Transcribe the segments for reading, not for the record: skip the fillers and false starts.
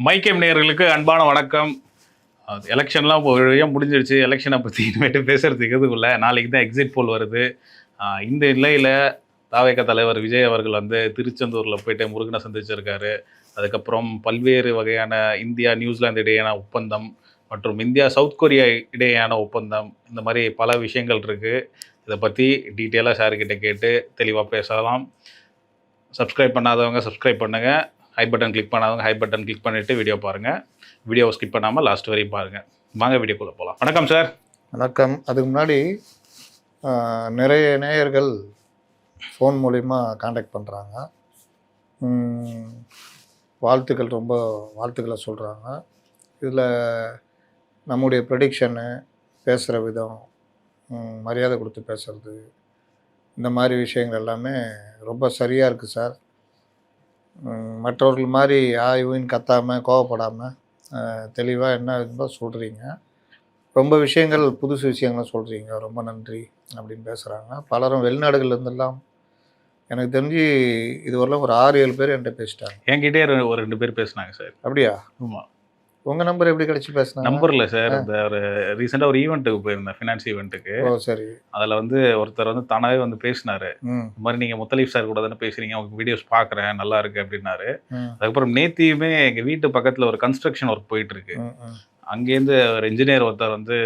மைக்கேம் நேயர்களுக்கு அன்பான வணக்கம். எலெக்ஷன்லாம் ஒரு வழியாக முடிஞ்சிடுச்சு. எலெக்ஷனை பற்றி இனிமேட்டு பேசுறதுக்கு எதுக்குள்ள நாளைக்கு தான் எக்ஸிட் போல் வருது. இந்த நிலையில் தாவேக தலைவர் விஜய் அவர்கள் வந்து திருச்செந்தூரில் போயிட்டு முருகனை சந்திச்சிருக்காரு. அதுக்கப்புறம் பல்வேறு வகையான இந்தியா நியூசிலாந்து இடையேயான ஒப்பந்தம் மற்றும் இந்தியா சவுத் கொரியா இடையேயான ஒப்பந்தம், இந்த மாதிரி பல விஷயங்கள் இருக்குது. இதை பற்றி டீட்டெயிலாக சார்கிட்ட கேட்டு தெளிவாக பேசலாம். சப்ஸ்கிரைப் பண்ணாதவங்க சப்ஸ்கிரைப் பண்ணுங்கள். ஹை பட்டன் கிளிக் பண்ணாதவங்க ஹை பட்டன் கிளிக் பண்ணிவிட்டு வீடியோ பாருங்கள். வீடியோவை ஸ்கிப் பண்ணாமல் லாஸ்ட் வரையும் பாருங்கள். வாங்க வீடியோக்குள்ளே போகலாம். வணக்கம் சார். வணக்கம். அதுக்கு முன்னாடி நிறைய நேயர்கள் ஃபோன் மூலிமா காண்டாக்ட் பண்ணுறாங்க. வாழ்த்துக்கள், ரொம்ப வாழ்த்துக்களை சொல்கிறாங்க. இதில் நம்முடைய ப்ரெடிக்ஷனு, பேசுகிற விதம், மரியாதை கொடுத்து பேசுகிறது, இந்த மாதிரி விஷயங்கள் எல்லாமே ரொம்ப சரியாக இருக்குது சார். மற்றவர்கள் மாதிரி ஆய்வுன்னு கத்தாமல் கோவப்படாமல் தெளிவாக என்ன இருந்தா சொல்கிறீங்க. ரொம்ப விஷயங்கள், புதுசு விஷயங்கள்லாம் சொல்கிறீங்க, ரொம்ப நன்றி அப்படின்னு பேசுகிறாங்க. பலரும் வெளிநாடுகள்லேருந்தெல்லாம் எனக்கு தெரிஞ்சு இதுவரையிலும் ஒரு 6-7 பேர் என்கிட்ட பேசிட்டாங்க. என்கிட்டே ஒரு 2 பேர் பேசினாங்க சார். அப்படியா? ஆமாம். உங்கள் நம்பர் எப்படி கிடச்சி பேசினா? நம்பரில் சார், இந்த ஒரு ரீசெண்டாக ஒரு ஈவெண்ட்டுக்கு போயிருந்தேன், ஃபினான்ஸ் ஈவெண்ட்டுக்கு. ஓ சரி. அதில் வந்து ஒருத்தர் வந்து தானாகவே வந்து பேசினார். இந்த மாதிரி நீங்கள் முத்தலீஃப் சார் கூட தானே பேசுகிறீங்க, அவங்க வீடியோஸ் பார்க்குறேன், நல்லா இருக்குது அப்படின்னாரு. அதுக்கப்புறம் நேத்தியுமே எங்கள் வீட்டு பக்கத்தில் ஒரு கன்ஸ்ட்ரக்ஷன் ஒர்க் போயிட்டுருக்கு. அங்கேருந்து ஒரு இன்ஜினியர் ஒருத்தர் வந்து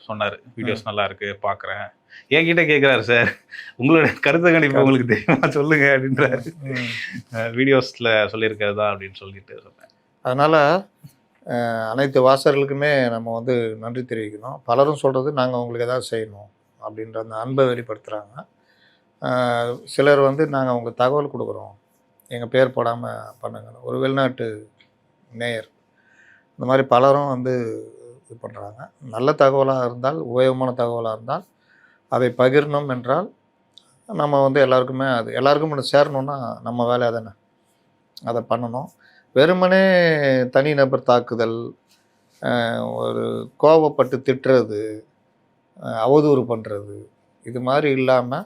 சொன்னார், வீடியோஸ் நல்லா இருக்குது பார்க்குறேன். என்கிட்ட கேட்குறாரு, சார் உங்களோட கருத்து கணிப்பு உங்களுக்கு தெரியுமா சொல்லுங்க அப்படின்றாரு. வீடியோஸில் சொல்லியிருக்கிறதா அப்படின்னு சொல்லிட்டு சொன்னேன். அதனால் அனைத்து வாசகர்களுக்குமே நம்ம வந்து நன்றி தெரிவிக்கணும். பலரும் சொல்கிறது நாங்கள் உங்களுக்கு எதாவது செய்யணும் அப்படின்ற அந்த அன்பை வெளிப்படுத்துகிறாங்க. சிலர் வந்து நாங்கள் உங்களுக்கு தகவல் கொடுக்குறோம், எங்கள் பேர் போடாமல் பண்ணுங்க. ஒரு வெளிநாட்டு நேயர், இந்த மாதிரி பலரும் வந்து இது பண்ணுறாங்க. நல்ல தகவலாக இருந்தால், உபயோகமான தகவலாக இருந்தால் அதை பகிரணும் என்றால் நம்ம வந்து எல்லாருக்குமே எல்லாருக்கும் ஒன்று சேரணுன்னா நம்ம வேலையாக தானே அதை பண்ணணும். வெறுமனே தனிநபர் தாக்குதல், ஒரு கோபப்பட்டு திட்டுறது, அவதூறு பண்ணுறது, இது மாதிரி இல்லாமல்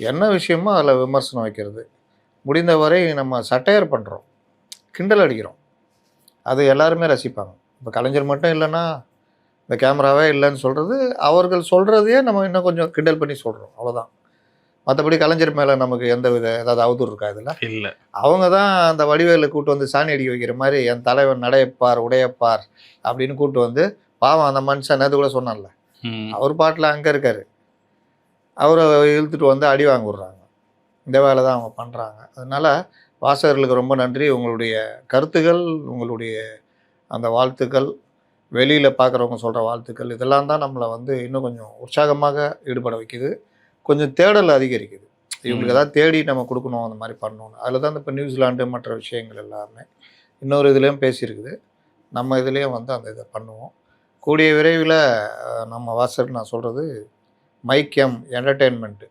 என்ன விஷயமோ அதில் விமர்சனம் வைக்கிறது. முடிந்தவரை நம்ம சட்டையர் பண்ணுறோம், கிண்டல் அடிக்கிறோம், அது எல்லாருமே ரசிப்பாங்க. இப்போ கலைஞர் மட்டும் இல்லைன்னா, இந்த கேமராவே இல்லைன்னு சொல்கிறது, அவர்கள் சொல்கிறதையே நம்ம இன்னும் கொஞ்சம் கிண்டல் பண்ணி சொல்கிறோம், அவ்வளோதான். மற்றபடி கலைஞர் மேலே நமக்கு எந்த வித ஏதாவது அவதூறு இருக்கா இதில்? இல்லை. அவங்க தான் அந்த வடிவேலில் கூப்பிட்டு வந்து சாணி அடிக்க வைக்கிற மாதிரி, என் தலைவன் நடையப்பார் உடையப்பார் அப்படின்னு கூப்பிட்டு வந்து, பாவம் அந்த மனுஷன் நேற்று கூட சொன்னான்ல, அவர் பாட்டில் அங்கே இருக்கார், அவரை இழுத்துட்டு வந்து அடி வாங்க விட்றாங்க. இந்த வேலை தான் அவங்க பண்ணுறாங்க. அதனால் வாசகர்களுக்கு ரொம்ப நன்றி. உங்களுடைய கருத்துக்கள், உங்களுடைய அந்த வாழ்த்துக்கள், வெளியில் பார்க்குறவங்க சொல்கிற வாழ்த்துக்கள், இதெல்லாம் தான் நம்மளை வந்து இன்னும் கொஞ்சம் உற்சாகமாக ஈடுபட வைக்குது. கொஞ்சம் தேடல் அதிகரிக்குது. இவங்களுக்கு ஏதாவது தேடி நம்ம கொடுக்கணும், அந்த மாதிரி பண்ணணும். அதில் தான் இப்போ நியூசிலாண்டு மற்ற விஷயங்கள் எல்லாமே இன்னொரு இதுலேயும் பேசியிருக்குது. நம்ம இதுலேயும் வந்து அந்த இதை பண்ணுவோம். கூடிய விரைவில் நம்ம வாசல் நான் சொல்கிறது மைக்கேம் என்டர்டெயின்மெண்ட்டு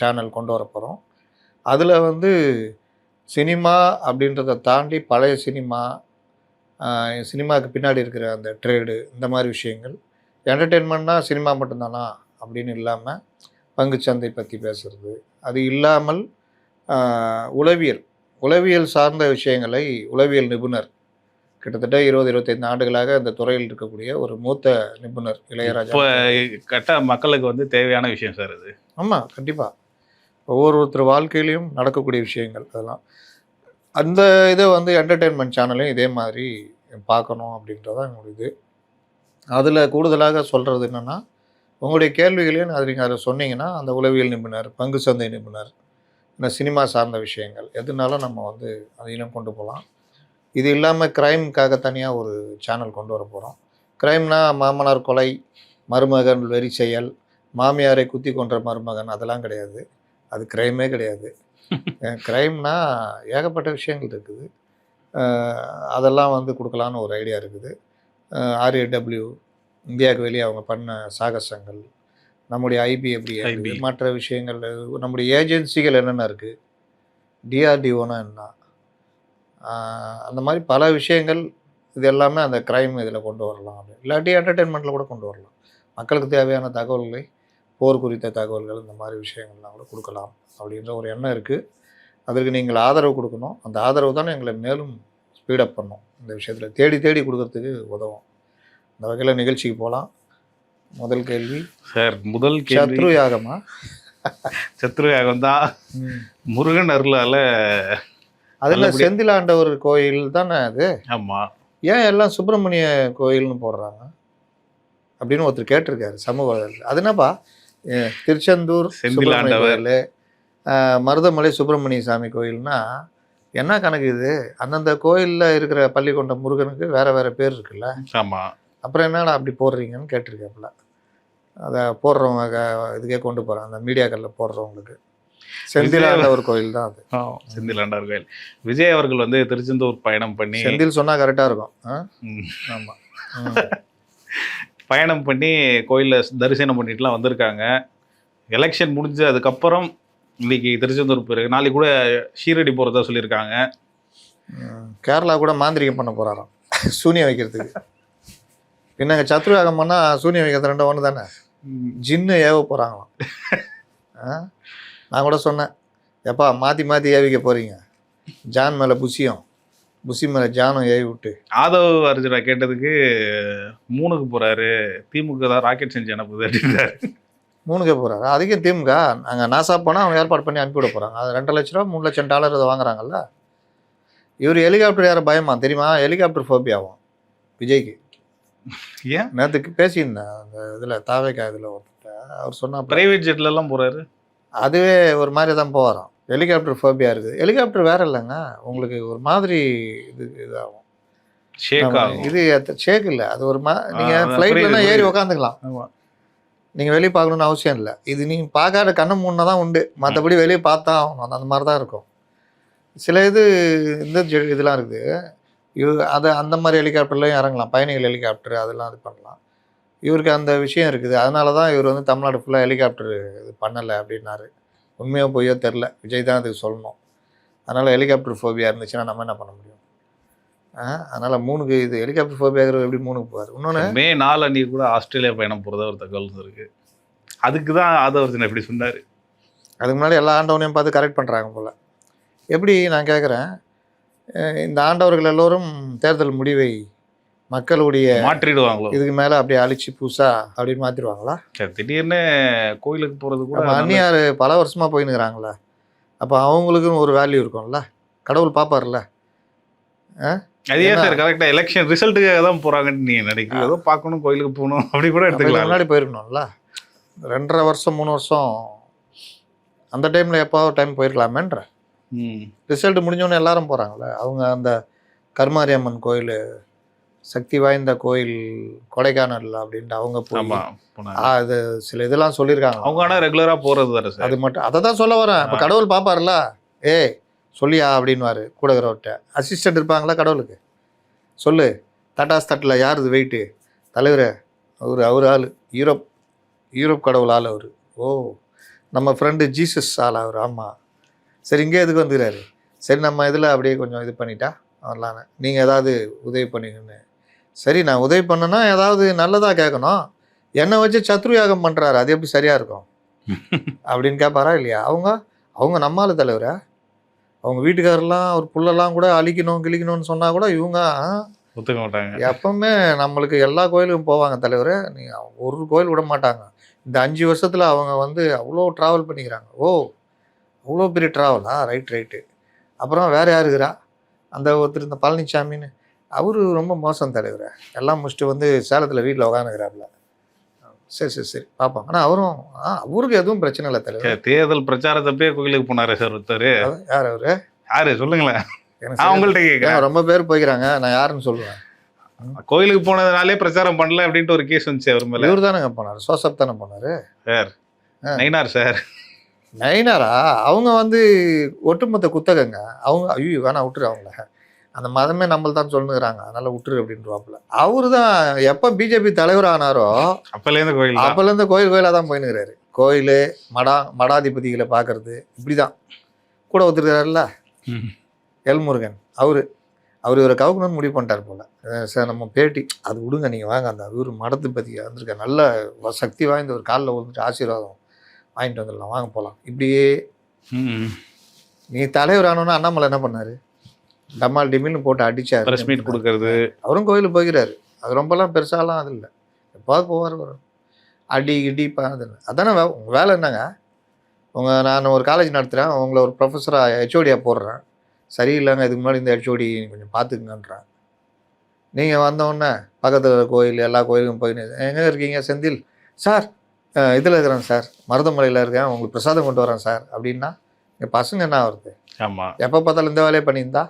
சேனல் கொண்டு வர போகிறோம். அதில் வந்து சினிமா அப்படின்றத தாண்டி பழைய சினிமாவுக்கு பின்னாடி இருக்கிற அந்த ட்ரேடு, இந்த மாதிரி விஷயங்கள். என்டர்டெயின்மெண்ட்னா சினிமா மட்டும்தானா அப்படின்னு இல்லாமல் பங்குச்சந்தை பற்றி பேசுகிறது, அது இல்லாமல் உளவியல் சார்ந்த விஷயங்களை உளவியல் நிபுணர், கிட்டத்தட்ட 20-25 ஆண்டுகளாக இந்த துறையில் இருக்கக்கூடிய ஒரு மூத்த நிபுணர் இளையராஜா. கரெக்டாக மக்களுக்கு வந்து தேவையான விஷயம் சார் அது. ஆமாம், கண்டிப்பாக ஒவ்வொருத்தர் வாழ்க்கையிலையும் நடக்கக்கூடிய விஷயங்கள் அதெல்லாம். அந்த இதை வந்து என்டர்டெயின்மெண்ட் சேனலையும் இதே மாதிரி பார்க்கணும் அப்படின்றதான் என்னுடைய இது. அதில் கூடுதலாக சொல்கிறது என்னென்னா, உங்களுடைய கேள்விகளையும் அது நீங்கள் அதை சொன்னீங்கன்னா, அந்த உளவியல் நிபுணர், பங்கு சந்தை நிபுணர், இந்த சினிமா சார்ந்த விஷயங்கள் எதுனாலும் நம்ம வந்து அதையும் கொண்டு போகலாம். இது இல்லாமல் க்ரைமுக்காக தனியாக ஒரு சேனல் கொண்டு வர போகிறோம். க்ரைம்னா மாமனார் கொலை, மருமகன் வெறி செயல், மாமியாரை குத்தி கொன்ற மருமகன், அதெல்லாம் கிடையாது. அது க்ரைமே கிடையாது. க்ரைம்னா ஏகப்பட்ட விஷயங்கள் இருக்குது. அதெல்லாம் வந்து கொடுக்கலான்னு ஒரு ஐடியா இருக்குது. RAW இந்தியாவுக்கு வெளியே அவங்க பண்ண சாகசங்கள், நம்முடைய IB எப்படி, மற்ற விஷயங்கள், நம்முடைய ஏஜென்சிகள் என்னென்ன இருக்குது, DRDOனா என்ன, அந்த மாதிரி பல விஷயங்கள். இது எல்லாமே அந்த க்ரைம் இதில் கொண்டு வரலாம். இல்லாட்டி என்டர்டெயின்மெண்ட்டில் கூட கொண்டு வரலாம். மக்களுக்கு தேவையான தகவல்களை, போர் குறித்த தகவல்கள், இந்த மாதிரி விஷயங்கள்லாம் கூட கொடுக்கலாம் அப்படின்ற ஒரு எண்ணம் இருக்குது. அதற்கு நீங்கள் ஆதரவு கொடுக்கணும். அந்த ஆதரவு தான் எங்களை மேலும் ஸ்பீடப் பண்ணும் இந்த விஷயத்தில், தேடி தேடி கொடுக்கறதுக்கு உதவும். இந்த வகையில் நிகழ்ச்சிக்கு போகலாம். முதல் கேள்வி சார், முதல் கேள்வி சத்ரு யாகமா? சத்ரு யாகம் தான். முருகன் அருளால. அதில் செந்திலாண்டவர் கோயில் தானே அது? ஆமாம். ஏன் எல்லாம் சுப்பிரமணிய கோயில்னு போடுறாங்க அப்படின்னு ஒருத்தர் கேட்டிருக்காரு சமூக வலைதளத்தில். அது என்னப்பா, திருச்செந்தூர் செந்திலாண்டவர், மருதமலை சுப்பிரமணிய சாமி கோயில்னா என்ன கணக்கு இது? அந்தந்த கோயிலில் இருக்கிற பள்ளிக்கொண்ட முருகனுக்கு வேற வேற பேர் இருக்குல்ல. ஆமாம். அப்புறம் என்னடா அப்படி போடுறீங்கன்னு கேட்டிருக்கேன்ல. அதை போடுறவங்க இதுக்கே கொண்டு போகிறாங்க, அந்த மீடியாக்களில் போடுறவங்களுக்கு. செந்திலாண்டவர் கோயில் தான் அது. செந்திலாண்டவர் கோயில். விஜய் அவர்கள் வந்து திருச்செந்தூர் பயணம் பண்ணி, செந்தில் சொன்னால் கரெக்டாக இருக்கும். ஆமாம். பயணம் பண்ணி கோயிலில் தரிசனம் பண்ணிட்டுலாம் வந்திருக்காங்க. எலெக்ஷன் முடிஞ்சு அதுக்கப்புறம் இன்னைக்கு திருச்செந்தூர் போயிருக்கு. நாளைக்கு கூட ஷீரடி போகிறதா சொல்லியிருக்காங்க. கேரளா கூட மாந்திரிகம் பண்ண போகிறாராம், சூனியம் வைக்கிறதுக்கு. என்னங்க சத்ரு யாகம் பண்ணால் சூனியம் வைக்கிறது ரெண்டும் ஒன்று தானே? ஜின்னு ஏவ போகிறாங்களாம். நான் கூட சொன்னேன், எப்பா மாற்றி மாற்றி ஏவிக்க போகிறீங்க, ஜான் மேலே புசியும், புசி மேலே ஜானும் ஏவி விட்டு. ஆதவ் அர்ஜுனா கேட்டதுக்கு 3க்கு போகிறாரு, திமுக தான் ராக்கெட் செஞ்சு அனுப்புது அப்படின்றாரு. 3க்கே போகிறாரு. அதுக்கே திமுக நாங்கள் நாசா போனால் அவங்க ஏற்பாடு பண்ணி அனுப்பிவிட போகிறாங்க. அது 2 லட்ச ரூபா $3 லட்சம் இதை வாங்குறாங்கல்ல. இவர் ஹெலிகாப்டர் யாரை பயமா தெரியுமா? ஹெலிகாப்டர் ஃபோபியாவும் விஜய்க்கு. ஏன்? நேற்றுக்கு பேசியிருந்தேன் அந்த இதில் தாவேக்கா இதில் ஒருத்தர், அவர் சொன்னால் ப்ரைவேட் ஜெட்லலாம் போகிறாரு. அதுவே ஒரு மாதிரி தான் போகிறான். ஹெலிகாப்டர் ஃபோபியா இருக்குது. ஹெலிகாப்டர் வேற இல்லைங்க, உங்களுக்கு ஒரு மாதிரி இதாகும், ஷேக் ஆகும். இது ஷேக் இல்லை, அது ஒரு நீங்கள் ஃப்ளைட்லனா ஏறி உக்காந்துக்கலாம். நீங்கள் வெளியே பார்க்கணுன்னு அவசியம் இல்லை. இது நீங்கள் பார்க்காத கண்ணை மூணு தான் உண்டு, மற்றபடி வெளியே பார்த்தா ஆகணும். அந்த மாதிரி தான் இருக்கும். சில இந்த இதெல்லாம் இருக்குது. அதை அந்த மாதிரி ஹெலிகாப்டர்லையும் இறங்கலாம், பயணிகள் ஹெலிகாப்டர் அதெல்லாம் இது பண்ணலாம். இவருக்கு அந்த விஷயம் இருக்குது. அதனால தான் இவர் வந்து தமிழ்நாடு ஃபுல்லாக ஹெலிகாப்டர் இது பண்ணலை அப்படின்னாரு. உண்மையாக போயோ தெரில, விஜய் தான் அதுக்கு சொல்லணும். அதனால் ஹெலிகாப்டர் ஃபோபியா இருந்துச்சுன்னா நம்ம என்ன பண்ண முடியும்? அதனால் 3க்கு இது ஹெலிகாப்டர் ஃபோபியா எப்படி 3க்கு போவார்? இன்னொன்று மே 4 அன்றைக்கி கூட ஆஸ்திரேலியா பயணம் போகிறதா ஒரு தகவல் இருக்குது. அதுக்கு தான் ஆதவர்ஜன் எப்படி சொன்னார். அதுக்கு முன்னாடி எல்லா ஆண்டவனையும் பார்த்து கரெக்ட் பண்ணுறாங்க போல். எப்படி நான் கேட்குறேன், இந்த ஆண்டவர்கள் எல்லோரும் தேர்தல் முடிவை மக்களுடைய மாற்றிடுவாங்களோ, இதுக்கு மேலே அப்படியே அழிச்சு பூசா அப்படின்னு மாற்றிடுவாங்களா? திடீர்னு கோயிலுக்கு போகிறது கூட அந்நியார் பல வருஷமாக போயின்னுக்கிறாங்களே, அப்போ அவங்களுக்கும் ஒரு வேல்யூ இருக்கும்ல, கடவுள் பார்ப்பார்ல. அதே சார் கரெக்டாக எலெக்ஷன் ரிசல்ட்டுக்காக தான் போகிறாங்கன்னு நீங்கள் நினைக்கிறீங்க. ஏதோ பார்க்கணும், கோயிலுக்கு போகணும் அப்படி கூட எடுத்துக்கலாம். முன்னாடி போயிருக்கணும்ல, 2.5 வருஷம் 3 வருஷம் அந்த டைமில் எப்போ டைம் போயிருக்கலாமேன்ற. ரிசல்ட் முடிஞ்சோடனே எல்லாரும் போகிறாங்களே. அவங்க அந்த கருமாரியம்மன் கோயில், சக்தி வாய்ந்த கோயில் கொடைக்கானல் அப்படின்ட்டு அவங்க போய் அது சில இதெல்லாம் சொல்லியிருக்காங்க. அவங்க ஆனால் ரெகுலராக போகிறது தானே சார். அது மட்டும் அதை தான் சொல்ல வரேன். இப்போ கடவுள் பார்ப்பார்ல, சொல்லியா அப்படின்வாரு. கூட இருக்கிறவர்கிட்ட அசிஸ்டன்ட் இருப்பாங்களா கடவுளுக்கு, சொல்லு தட்டாஸ் தட்டில் யார் இது வெயிட்டு தலைவர், அவர் ஆள் யூரோப் கடவுள் ஆள் அவர். நம்ம ஃப்ரெண்டு ஜீசஸ் ஆள் அவர். ஆமாம், சரி இங்கே எதுக்கு வந்துக்கிறாரு? சரி நம்ம இதில் அப்படியே கொஞ்சம் இது பண்ணிட்டா வரலான்னு, நீங்கள் ஏதாவது உதவி பண்ணிங்கன்னு. சரி நான் உதவி பண்ணேன்னா ஏதாவது நல்லதாக கேட்கணும். என்னை வச்சு சத்ரு யாகம் பண்ணுறாரு, அது எப்படி சரியாக இருக்கும் அப்படின்னு கேட்பாரா இல்லையா? அவங்க நம்மால் தலைவரை, அவங்க வீட்டுக்காரெல்லாம் ஒரு புள்ளெல்லாம் கூட கிழிக்கணும்னு சொன்னால் கூட இவங்க ஒத்துக்க மாட்டாங்க. எப்பவுமே நம்மளுக்கு எல்லா கோயிலுக்கும் போவாங்க தலைவர், நீங்கள் ஒரு கோயில் விட மாட்டாங்க. இந்த 5 வருஷத்தில் அவங்க வந்து அவ்வளோ ட்ராவல் பண்ணிக்கிறாங்க. அவ்வளோ பெரிய ட்ராவலா? ரைட்டு. அப்புறம் வேறு யார் இருக்கிறா? அந்த ஒருத்தர் இந்த பழனிசாமின்னு, அவரு ரொம்ப மோசம் தலைவர். எல்லாம் முடிச்சுட்டு வந்து சேலத்தில் வீட்டில் உட்காந்துக்கிறாப்புல. சரி பார்ப்போம். ஆனால் அவருக்கு எதுவும் பிரச்சனை இல்லை தலைவர். தேர்தல் பிரச்சாரத்தப்பே கோயிலுக்கு போனாரு சார் ஒருத்தர். யார் அவரு? யாரு சொல்லுங்களேன். அவங்கள்ட்ட கேட்குறேன். ரொம்ப பேர் போய்க்கிறாங்க, நான் யாருன்னு சொல்லுவேன். கோயிலுக்கு போனதுனாலே பிரச்சாரம் பண்ணல அப்படின்ட்டு ஒரு கேஸ் வந்துச்சு அவர் மேலே. இவர் தானேங்க போனார், சோசப் தானே போனார் சார். நயினார் சார். நயினாரா? அவங்க வந்து ஒட்டுமொத்த குத்தகங்க. அவங்க ஐயோ வேணா விட்டுரு, அவங்கள அந்த மதமே நம்மள தான் சொல்லுங்கிறாங்க, அதனால விட்டுரு அப்படின்றாப்புல. அவரு தான் எப்போ பிஜேபி தலைவர் ஆனாரோ அப்போலேருந்து கோயிலாக தான் போயின்னுக்கிறாரு. கோயில் மடாதிபதிகளை பார்க்கறது இப்படி தான். கூட ஒத்துருக்கிறாருல்ல எல்முருகன், அவர் இவரை கவுக்கணும்னு முடிவு பண்ணிட்டார் போல். சார் நம்ம பேட்டி அது விடுங்க, நீங்கள் வாங்க, அந்த இவர் மடத்துப்பதி வந்திருக்க நல்ல சக்தி வாய்ந்த ஒரு காலில் விழுந்துட்டு ஆசீர்வாதம் வாங்கிட்டு வந்துடலாம், வாங்க போகலாம். இப்படியே நீ தலைவர் ஆனோன்னா அண்ணாமலை என்ன பண்ணார்? டமால் டிமில்னு போட்டு அடிச்சாரு. ப்ரெஸ் மீட் கொடுக்கறது. அவரும் கோயிலுக்கு போகிறாரு. அது ரொம்பலாம் பெருசாலாம் அது இல்லை, எப்பாவது போவார் வரும். அடி இடிப்பா அது அதானே உங்கள் வேலை என்னங்க? நான் ஒரு காலேஜ் நடத்துகிறேன், உங்களை ஒரு ப்ரொஃபஸராக ஹெச்ஓடியாக போடுறேன். சரியில்லைங்க, இதுக்கு முன்னாடி இந்த ஹெச்ஓடி கொஞ்சம் பார்த்துக்குங்கன்றேன். நீங்கள் வந்தோடனே பக்கத்தில் கோயில் எல்லா கோயிலுக்கும் போய் எங்கே இருக்கீங்க செந்தில் சார், இதில் இருக்கிறேன் சார், மருதமலையில் இருக்கேன், உங்களுக்கு பிரசாதம் கொண்டு வரேன் சார் அப்படின்னா எங்கள் பசங்க என்ன வருது? ஆமாம். எப்போ பார்த்தாலும் இந்த வேலையை பண்ணியிருந்தா.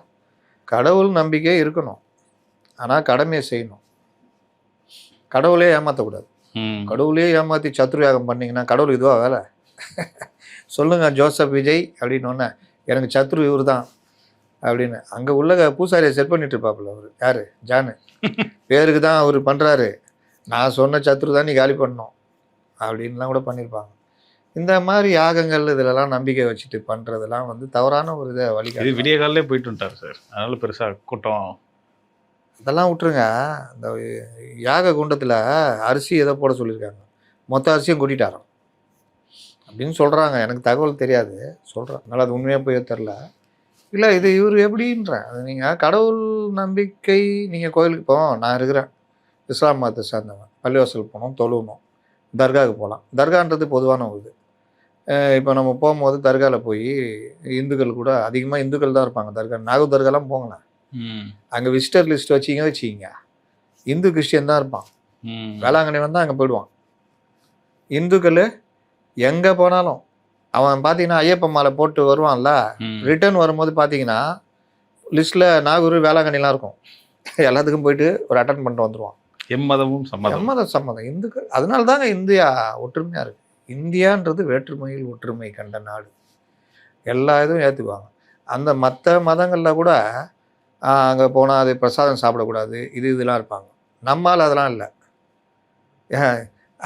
கடவுள் நம்பிக்கை இருக்கணும், ஆனால் கடமையை செய்யணும். கடவுளே ஏமாற்றக்கூடாது. கடவுளே ஏமாற்றி சத்ருயாகம் பண்ணிங்கன்னா கடவுள் இதுவா வேலை? சொல்லுங்கள் ஜோசப் விஜய் அப்படின்னோடனே எனக்கு சத்ரு இவர் தான் அப்படின்னு அங்கே உள்ள பூசாரியை செட் பண்ணிட்டு இருப்பாப்புல. அவர் யார்? ஜானு. பேருக்கு தான் அவர் பண்ணுறாரு, நான் சொன்ன சத்ரு தான் நீ காலி பண்ணணும் அப்படின்லாம் கூட பண்ணியிருப்பாங்க. இந்த மாதிரி யாகங்கள் இதிலெல்லாம் நம்பிக்கை வச்சுட்டு பண்ணுறதெல்லாம் தவறான ஒரு இதை வழிகாட்டு. விடிய காலிலே போயிட்டு வந்துட்டார் சார், அதனால பெருசாக கூட்டம். இதெல்லாம் விட்டுருங்க. இந்த யாக குண்டத்தில் அரிசி எதை போட சொல்லியிருக்காங்க, மொத்த அரிசியும் கொட்டிட்டாராம் அப்படின்னு சொல்கிறாங்க. எனக்கு தகவல் தெரியாது, சொல்கிறேன். அதனால் அது உண்மையாக போய் தெரில. இல்லை இது இவர் எப்படின்றேன். அது நீங்கள் கடவுள் நம்பிக்கை, நீங்கள் கோயிலுக்கு போவோம், நான் இருக்கிறேன் இஸ்லாம் மதத்தை சார்ந்தவன், பள்ளிவாசல் போகணும், தொழுவணும், தர்காவுக்கு போகலாம். தர்கான்றது பொதுவான ஒரு இது. இப்போ நம்ம போகும்போது தர்காவில் போய் இந்துக்கள் கூட அதிகமாக இந்துக்கள் தான் இருப்பாங்க. தர்கா நாகூர் தர்காலாம் போங்களேன், அங்கே விசிட்டர் லிஸ்ட் வச்சிங்க, இந்து கிறிஸ்டியன் தான் இருப்பான். வேளாங்கண்ணி வந்தால் அங்கே போயிடுவான். இந்துக்கள் எங்கே போனாலும் அவன் பார்த்தீங்கன்னா ஐயப்ப மாலை போட்டு வருவான்ல, ரிட்டர்ன் வரும்போது பார்த்தீங்கன்னா லிஸ்ட்டில் நாகூர் வேளாங்கண்ணிலாம் இருக்கும். எல்லாத்துக்கும் போயிட்டு ஒரு அட்டன் பண்ணிட்டு வந்துடுவான். எம்மதமும் சம்மதம் இந்துக்கள். அதனால தாங்க இந்தியா ஒற்றுமையாக இருக்குது. இந்தியான்றது வேற்றுமையில் ஒற்றுமை கண்ட நாடு. எல்லா இதுவும் ஏற்றுக்குவாங்க. அந்த மற்ற மதங்களில் கூட அங்கே போனால் அது பிரசாதம் சாப்பிடக்கூடாது, இதெல்லாம் இருப்பாங்க. நம்மால் அதெல்லாம் இல்லை.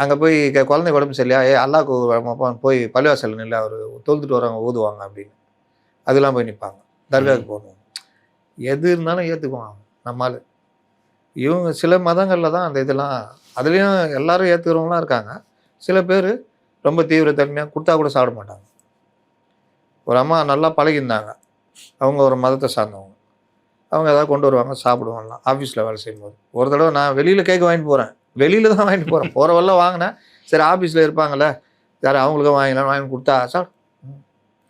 அங்கே போய் குழந்தை உடம்பு சரியா, அல்லாஹ்க்கு போய் பள்ளிவாசல் இல்லை, அவர் தொழுதுட்டு வரவங்க ஊதுவாங்க அப்படின்னு அதெல்லாம் போய் நிற்பாங்க. தர்காவுக்கு போகணும், எது இருந்தாலும் ஏற்றுக்குவாங்க நம்மால். இவங்க சில மதங்களில் தான் அந்த இதெல்லாம், அதுலேயும் எல்லாரும் ஏற்றுக்கிறவங்களாம் இருக்காங்க. சில பேர் ரொம்ப தீவிரத்தன்மையாக கொடுத்தா கூட சாப்பிட மாட்டாங்க. ஒரு அம்மா நல்லா பழகியிருந்தாங்க, அவங்க ஒரு மதத்தை சார்ந்தவங்க, அவங்க ஏதாவது கொண்டு வருவாங்க, சாப்பிடுவாங்கலாம். ஆஃபீஸில் வேலை செய்யும்போது ஒரு தடவை நான் வெளியில் கேக்கு வாங்கிட்டு போகிறேன், வெளியில் தான் வாங்கிட்டு போகிறேன், போகிறவெல்லாம் வாங்கினேன். சரி ஆஃபீஸில் இருப்பாங்கள்ல யார், அவங்களுக்கும் வாங்கி கொடுத்தா சார்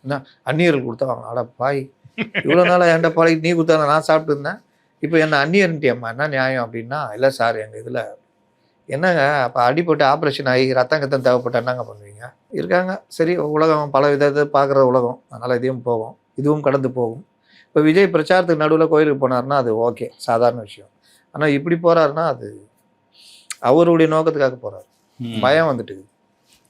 என்ன அந்நியர்கள் கொடுத்தா வாங்க. அட பாய், இவ்வளோ நாளாக என்கிட்ட பழகிட்டு நீ கொடுத்தா நான் சாப்பிட்டு இருந்தேன், இப்போ என்ன அந்நியர்ன்ட்டியம்மா, என்ன நியாயம் அப்படின்னா, இல்லை சார் எங்கள் இதில் என்னங்க அப்போ அடிப்பட்டு ஆப்ரேஷன் ஆகி ரத்தம் தேவைப்பட்ட என்னங்க பண்ணுவீங்க? இருக்காங்க. சரி, உலகம் பல விதத்தை பார்க்குற உலகம், அதனால் இதையும் போகும், இதுவும் கடந்து போகும். இப்போ விஜய் பிரச்சாரத்துக்கு நடுவில் கோயிலுக்கு போனார்னா அது ஓகே, சாதாரண விஷயம். ஆனால் இப்படி போகிறாருன்னா அது அவருடைய நோக்கத்துக்காக போகிறார். பயம் வந்துட்டு,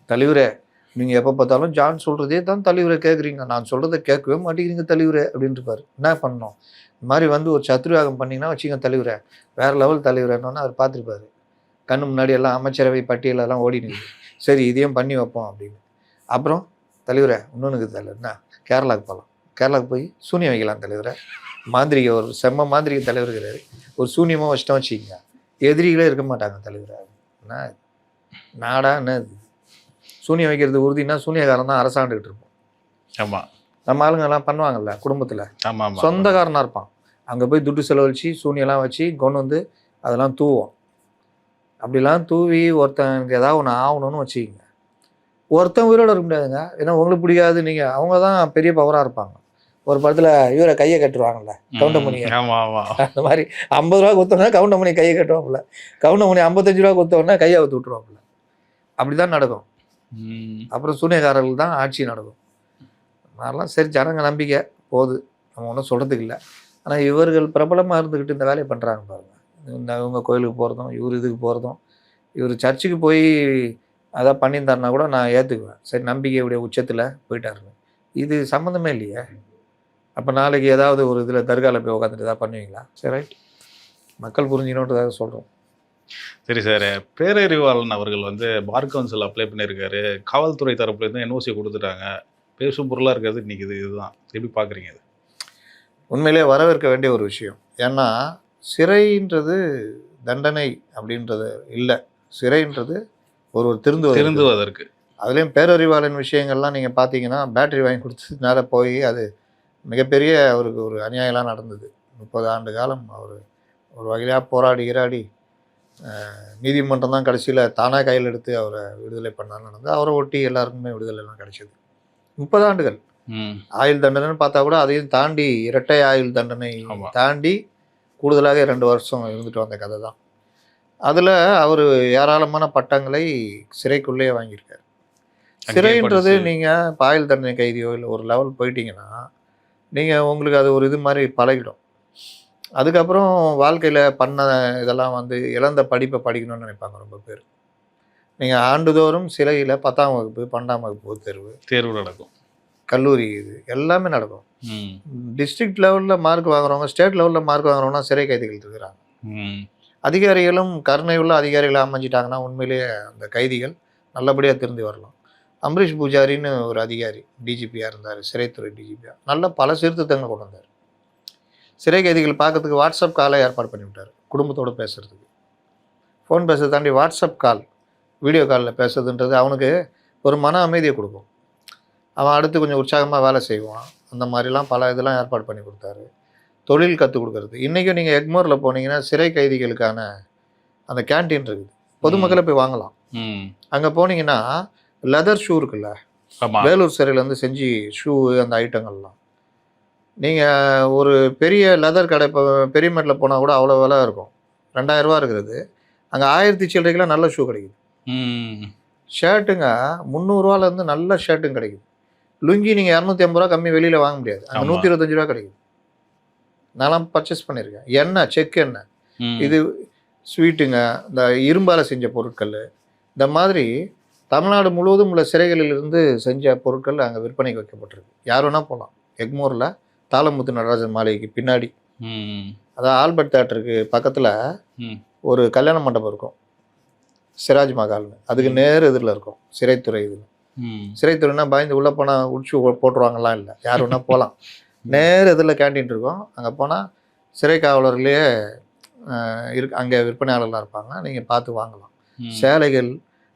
தலைவரே நீங்கள் எப்போ பார்த்தாலும் ஜான் சொல்கிறதே தான் தலைவரை கேட்குறீங்க, நான் சொல்கிறத கேட்கவே மாட்டேங்கிறீங்க தலைவரே அப்படின்ட்டு இருப்பார். என்ன பண்ணணும், இந்த மாதிரி ஒரு சத்ருயாகம் பண்ணிங்கன்னா வச்சுங்க தலைவரை, வேறு லெவல் தலைவரேன்னு அவர் பார்த்துருப்பாரு. கண்ணு முன்னாடி எல்லாம் அமைச்சரவை பட்டியலெல்லாம் ஓடி நிற்குது. சரி இதையும் பண்ணி வைப்போம் அப்படின்னு. அப்புறம் தலைவரை இன்னொன்றுக்கு தலைவர் என்ன, கேரளாவுக்கு போகலாம், கேரளாவுக்கு போய் சூனியம் வைக்கலாம் தலைவரை. மாந்திரிகை ஒரு செம்ம மாந்திரிகை தலைவர் இருக்கிறாரு, ஒரு சூனியமாக வச்சுட்டோம் வச்சுக்கிங்க, எதிரிகளே இருக்க மாட்டாங்க தலைவரை. என்ன நாடா என்ன இது? சூனியம் வைக்கிறது உறுதினா சூனியக்காரன் தான் அரசாண்டுக்கிட்டு இருப்போம். ஆமாம், நம்ம ஆளுங்கெல்லாம் பண்ணுவாங்கல்ல குடும்பத்தில், சொந்தக்காரனாக இருப்பான், அங்கே போய் துட்டு செலவழித்து சூனியெல்லாம் வச்சு கொண்டு அதெல்லாம் தூவோம். அப்படிலாம் தூவி ஒருத்தனுக்கு ஏதாவது ஒன்று ஆகணும்னு வச்சுக்கிங்க, ஒருத்தன் உயிரோடு இருக்க முடியாதுங்க. ஏன்னா உங்களுக்கு பிடிக்காது, நீங்கள் அவங்க தான் பெரிய பவராக இருப்பாங்க. ஒரு படத்தில் இவரை கையை கட்டுருவாங்கல்ல கவுண்டமணியை, அந்த மாதிரி 50 ரூபா கொடுத்தோன்னா கவுண்டமணி கையை கட்டுவாப்புல, கவுண்டமணி 55 ரூபா கொடுத்தோன்னா கையை அவுத்து விட்டுருவாப்புல. அப்படி தான் நடக்கும். அப்புறம் சூனியக்காரர்கள் தான் ஆட்சி நடக்கும். அதெல்லாம் சரி, ஜனங்க நம்பிக்கை போகுது, நம்ம ஒன்றும் சொல்கிறதுக்கு இல்லை. ஆனால் இவர்கள் பிரபலமாக இருந்துக்கிட்டு இந்த வேலையை பண்ணுறாங்க பாருங்கள். இவங்க கோயிலுக்கு போகிறதும், இவர் இதுக்கு போகிறதும், இவர் சர்ச்சுக்கு போய் அதான் பண்ணியிருந்தாருனா கூட நான் ஏற்றுக்குவேன். சரி, நம்பிக்கையுடைய உச்சத்தில் போயிட்டாருங்க. இது சம்மந்தமே இல்லையே. அப்போ நாளைக்கு ஏதாவது ஒரு இதில் தர்காவில் போய் உட்காந்துட்டு ஏதாவது பண்ணுவீங்களா? சரி ரைட், மக்கள் புரிஞ்சிக்கணுன்றதாக சொல்கிறோம். சரி சார், பேரறிவாளன் அவர்கள் பார் கவுன்சில் அப்ளை பண்ணியிருக்காரு, காவல்துறை தரப்புலேருந்து என்ஓசி கொடுத்துட்டாங்க, பேசும் பொருளாக இருக்கிறது இன்றைக்கி இதுதான். எப்படி பார்க்குறீங்க? அது உண்மையிலே வரவேற்க வேண்டிய ஒரு விஷயம். ஏன்னா சிறைன்றது தண்டனை அப்படின்றது இல்லை, சிறைன்றது ஒரு திருந்துவதற்கு. அதுலேயும் பேரறிவாளன் விஷயங்கள்லாம் நீங்கள் பார்த்தீங்கன்னா பேட்டரி வாங்கி கொடுத்ததுனால போய் அது மிகப்பெரிய அவருக்கு ஒரு அநியாயம்லாம் நடந்தது. 30 ஆண்டு காலம் அவர் ஒரு வகையாக போராடி கிராடி நீதிமன்றம் தான் கடைசியில் தானாக கையில் எடுத்து அவரை விடுதலை பண்ணான்னு நடந்தது. அவரை ஒட்டி எல்லாருக்குமே விடுதலைலாம் கிடைச்சது. 30 ஆண்டுகள் ஆயுள் தண்டனைன்னு பார்த்தா கூட அதையும் தாண்டி இரட்டை ஆயுள் தண்டனை தாண்டி கூடுதலாக 2 வருஷம் இருந்துட்டு வந்த கதை தான். அதில் அவர் ஏராளமான பட்டங்களை சிறைக்குள்ளேயே வாங்கியிருக்காரு. சிறைன்றது நீங்கள் இப்போ ஆயுள் தண்டனை கைதியோ இல்லை ஒரு லெவல் போயிட்டீங்கன்னா நீங்கள் உங்களுக்கு அது ஒரு இது மாதிரி பழகிடும். அதுக்கப்புறம் வாழ்க்கையில் பண்ண இதெல்லாம் வந்து இழந்த படிப்பை படிக்கணும்னு நினைப்பாங்க ரொம்ப பேர். நீங்கள் ஆண்டுதோறும் சிலையில் 10ஆம் வகுப்பு 12ஆம் வகுப்பு தேர்வு நடக்கும், கல்லூரி இது எல்லாமே நடக்கும். டிஸ்ட்ரிக்ட் லெவலில் மார்க் வாங்குறவங்க, ஸ்டேட் லெவலில் மார்க் வாங்குறவங்கன்னா சிறை கைதிகள் இருக்கிறாங்க. அதிகாரிகளும் கருணை உள்ள அதிகாரிகளாக அமைஞ்சிட்டாங்கன்னா உண்மையிலேயே அந்த கைதிகள் நல்லபடியாக திருந்தி வரலாம். அம்பரீஷ் பூஜாரின்னு ஒரு அதிகாரி டிஜிபியாக இருந்தார், சிறைத்துறை டிஜிபியாக, நல்ல பல சீர்திருத்தங்களை கொண்டு வந்தார். சிறை கைதிகள் பார்க்கறதுக்கு வாட்ஸ்அப் காலை ஏற்பாடு பண்ணி விட்டார், குடும்பத்தோடு பேசுகிறதுக்கு. ஃபோன் பேசுறதை தாண்டி வாட்ஸ்அப் கால், வீடியோ காலில் பேசுறதுன்றது அவனுக்கு ஒரு மன அமைதியை கொடுக்கும். அவன் அடுத்து கொஞ்சம் உற்சாகமாக வேலை செய்வான். அந்த மாதிரிலாம் பல இதெல்லாம் ஏற்பாடு பண்ணி கொடுத்தாரு. தொழில் கற்றுக் கொடுக்கறது. இன்றைக்கும் நீங்கள் எக்மோரில் போனீங்கன்னா சிறை கைதிகளுக்கான அந்த கேன்டீன் இருக்குது, பொதுமக்களை போய் வாங்கலாம். அங்கே போனீங்கன்னா லெதர் ஷூ இருக்குல்ல, வேலூர் சிறையிலேருந்து செஞ்சு ஷூ அந்த ஐட்டங்கள்லாம் நீங்கள் ஒரு பெரிய லெதர் கடை இப்போ பெரியமேட்டில் போனால் கூட அவ்வளோ விலை இருக்கும், 2000 ரூபா இருக்கிறது. அங்கே 1000 சில்லறைக்கெலாம் நல்ல ஷூ கிடைக்குது. ஷர்ட்டுங்க 300 ரூபாலேருந்து நல்ல ஷர்ட்டும் கிடைக்குது. லுங்கி நீங்கள் 250 ரூபா கம்மி வெளியில் வாங்க முடியாது, அங்கே 125 ரூபா கிடைக்குது. நான்லாம் பர்ச்சேஸ் பண்ணியிருக்கேன். எண்ணெய், செக் எண்ணெய், இது ஸ்வீட்டுங்க, இந்த இரும்பால் செஞ்ச பொருட்கள், இந்த மாதிரி தமிழ்நாடு முழுவதும் உள்ள சிறைகளிலிருந்து செஞ்ச பொருட்கள் அங்கே விற்பனைக்கு வைக்கப்பட்டிருக்கு. யார் வேணால் போகலாம். எக்மோரில் தாளமுத்து நடராஜன் மாளிகைக்கு பின்னாடி, அதான் ஆல்பர்ட் தேட்டருக்கு பக்கத்தில் ஒரு கல்யாண மண்டபம் இருக்கும், சிராஜ் மகால்னு, அதுக்கு நேர் எதிரில் இருக்கும் சிறைத்துறை. இதில் சிறைத்துறைனா பயந்து உள்ளே போனால் உடிச்சு போட்டுருவாங்கலாம் இல்லை, யார் வேணால் போகலாம். நேர் எதிரில் கேன்டீன் இருக்கும், அங்கே போனால் சிறை காவலர்களே அங்கே விற்பனையாளர்லாம் இருப்பாங்க, நீங்கள் பார்த்து வாங்கலாம். சேலைகள்,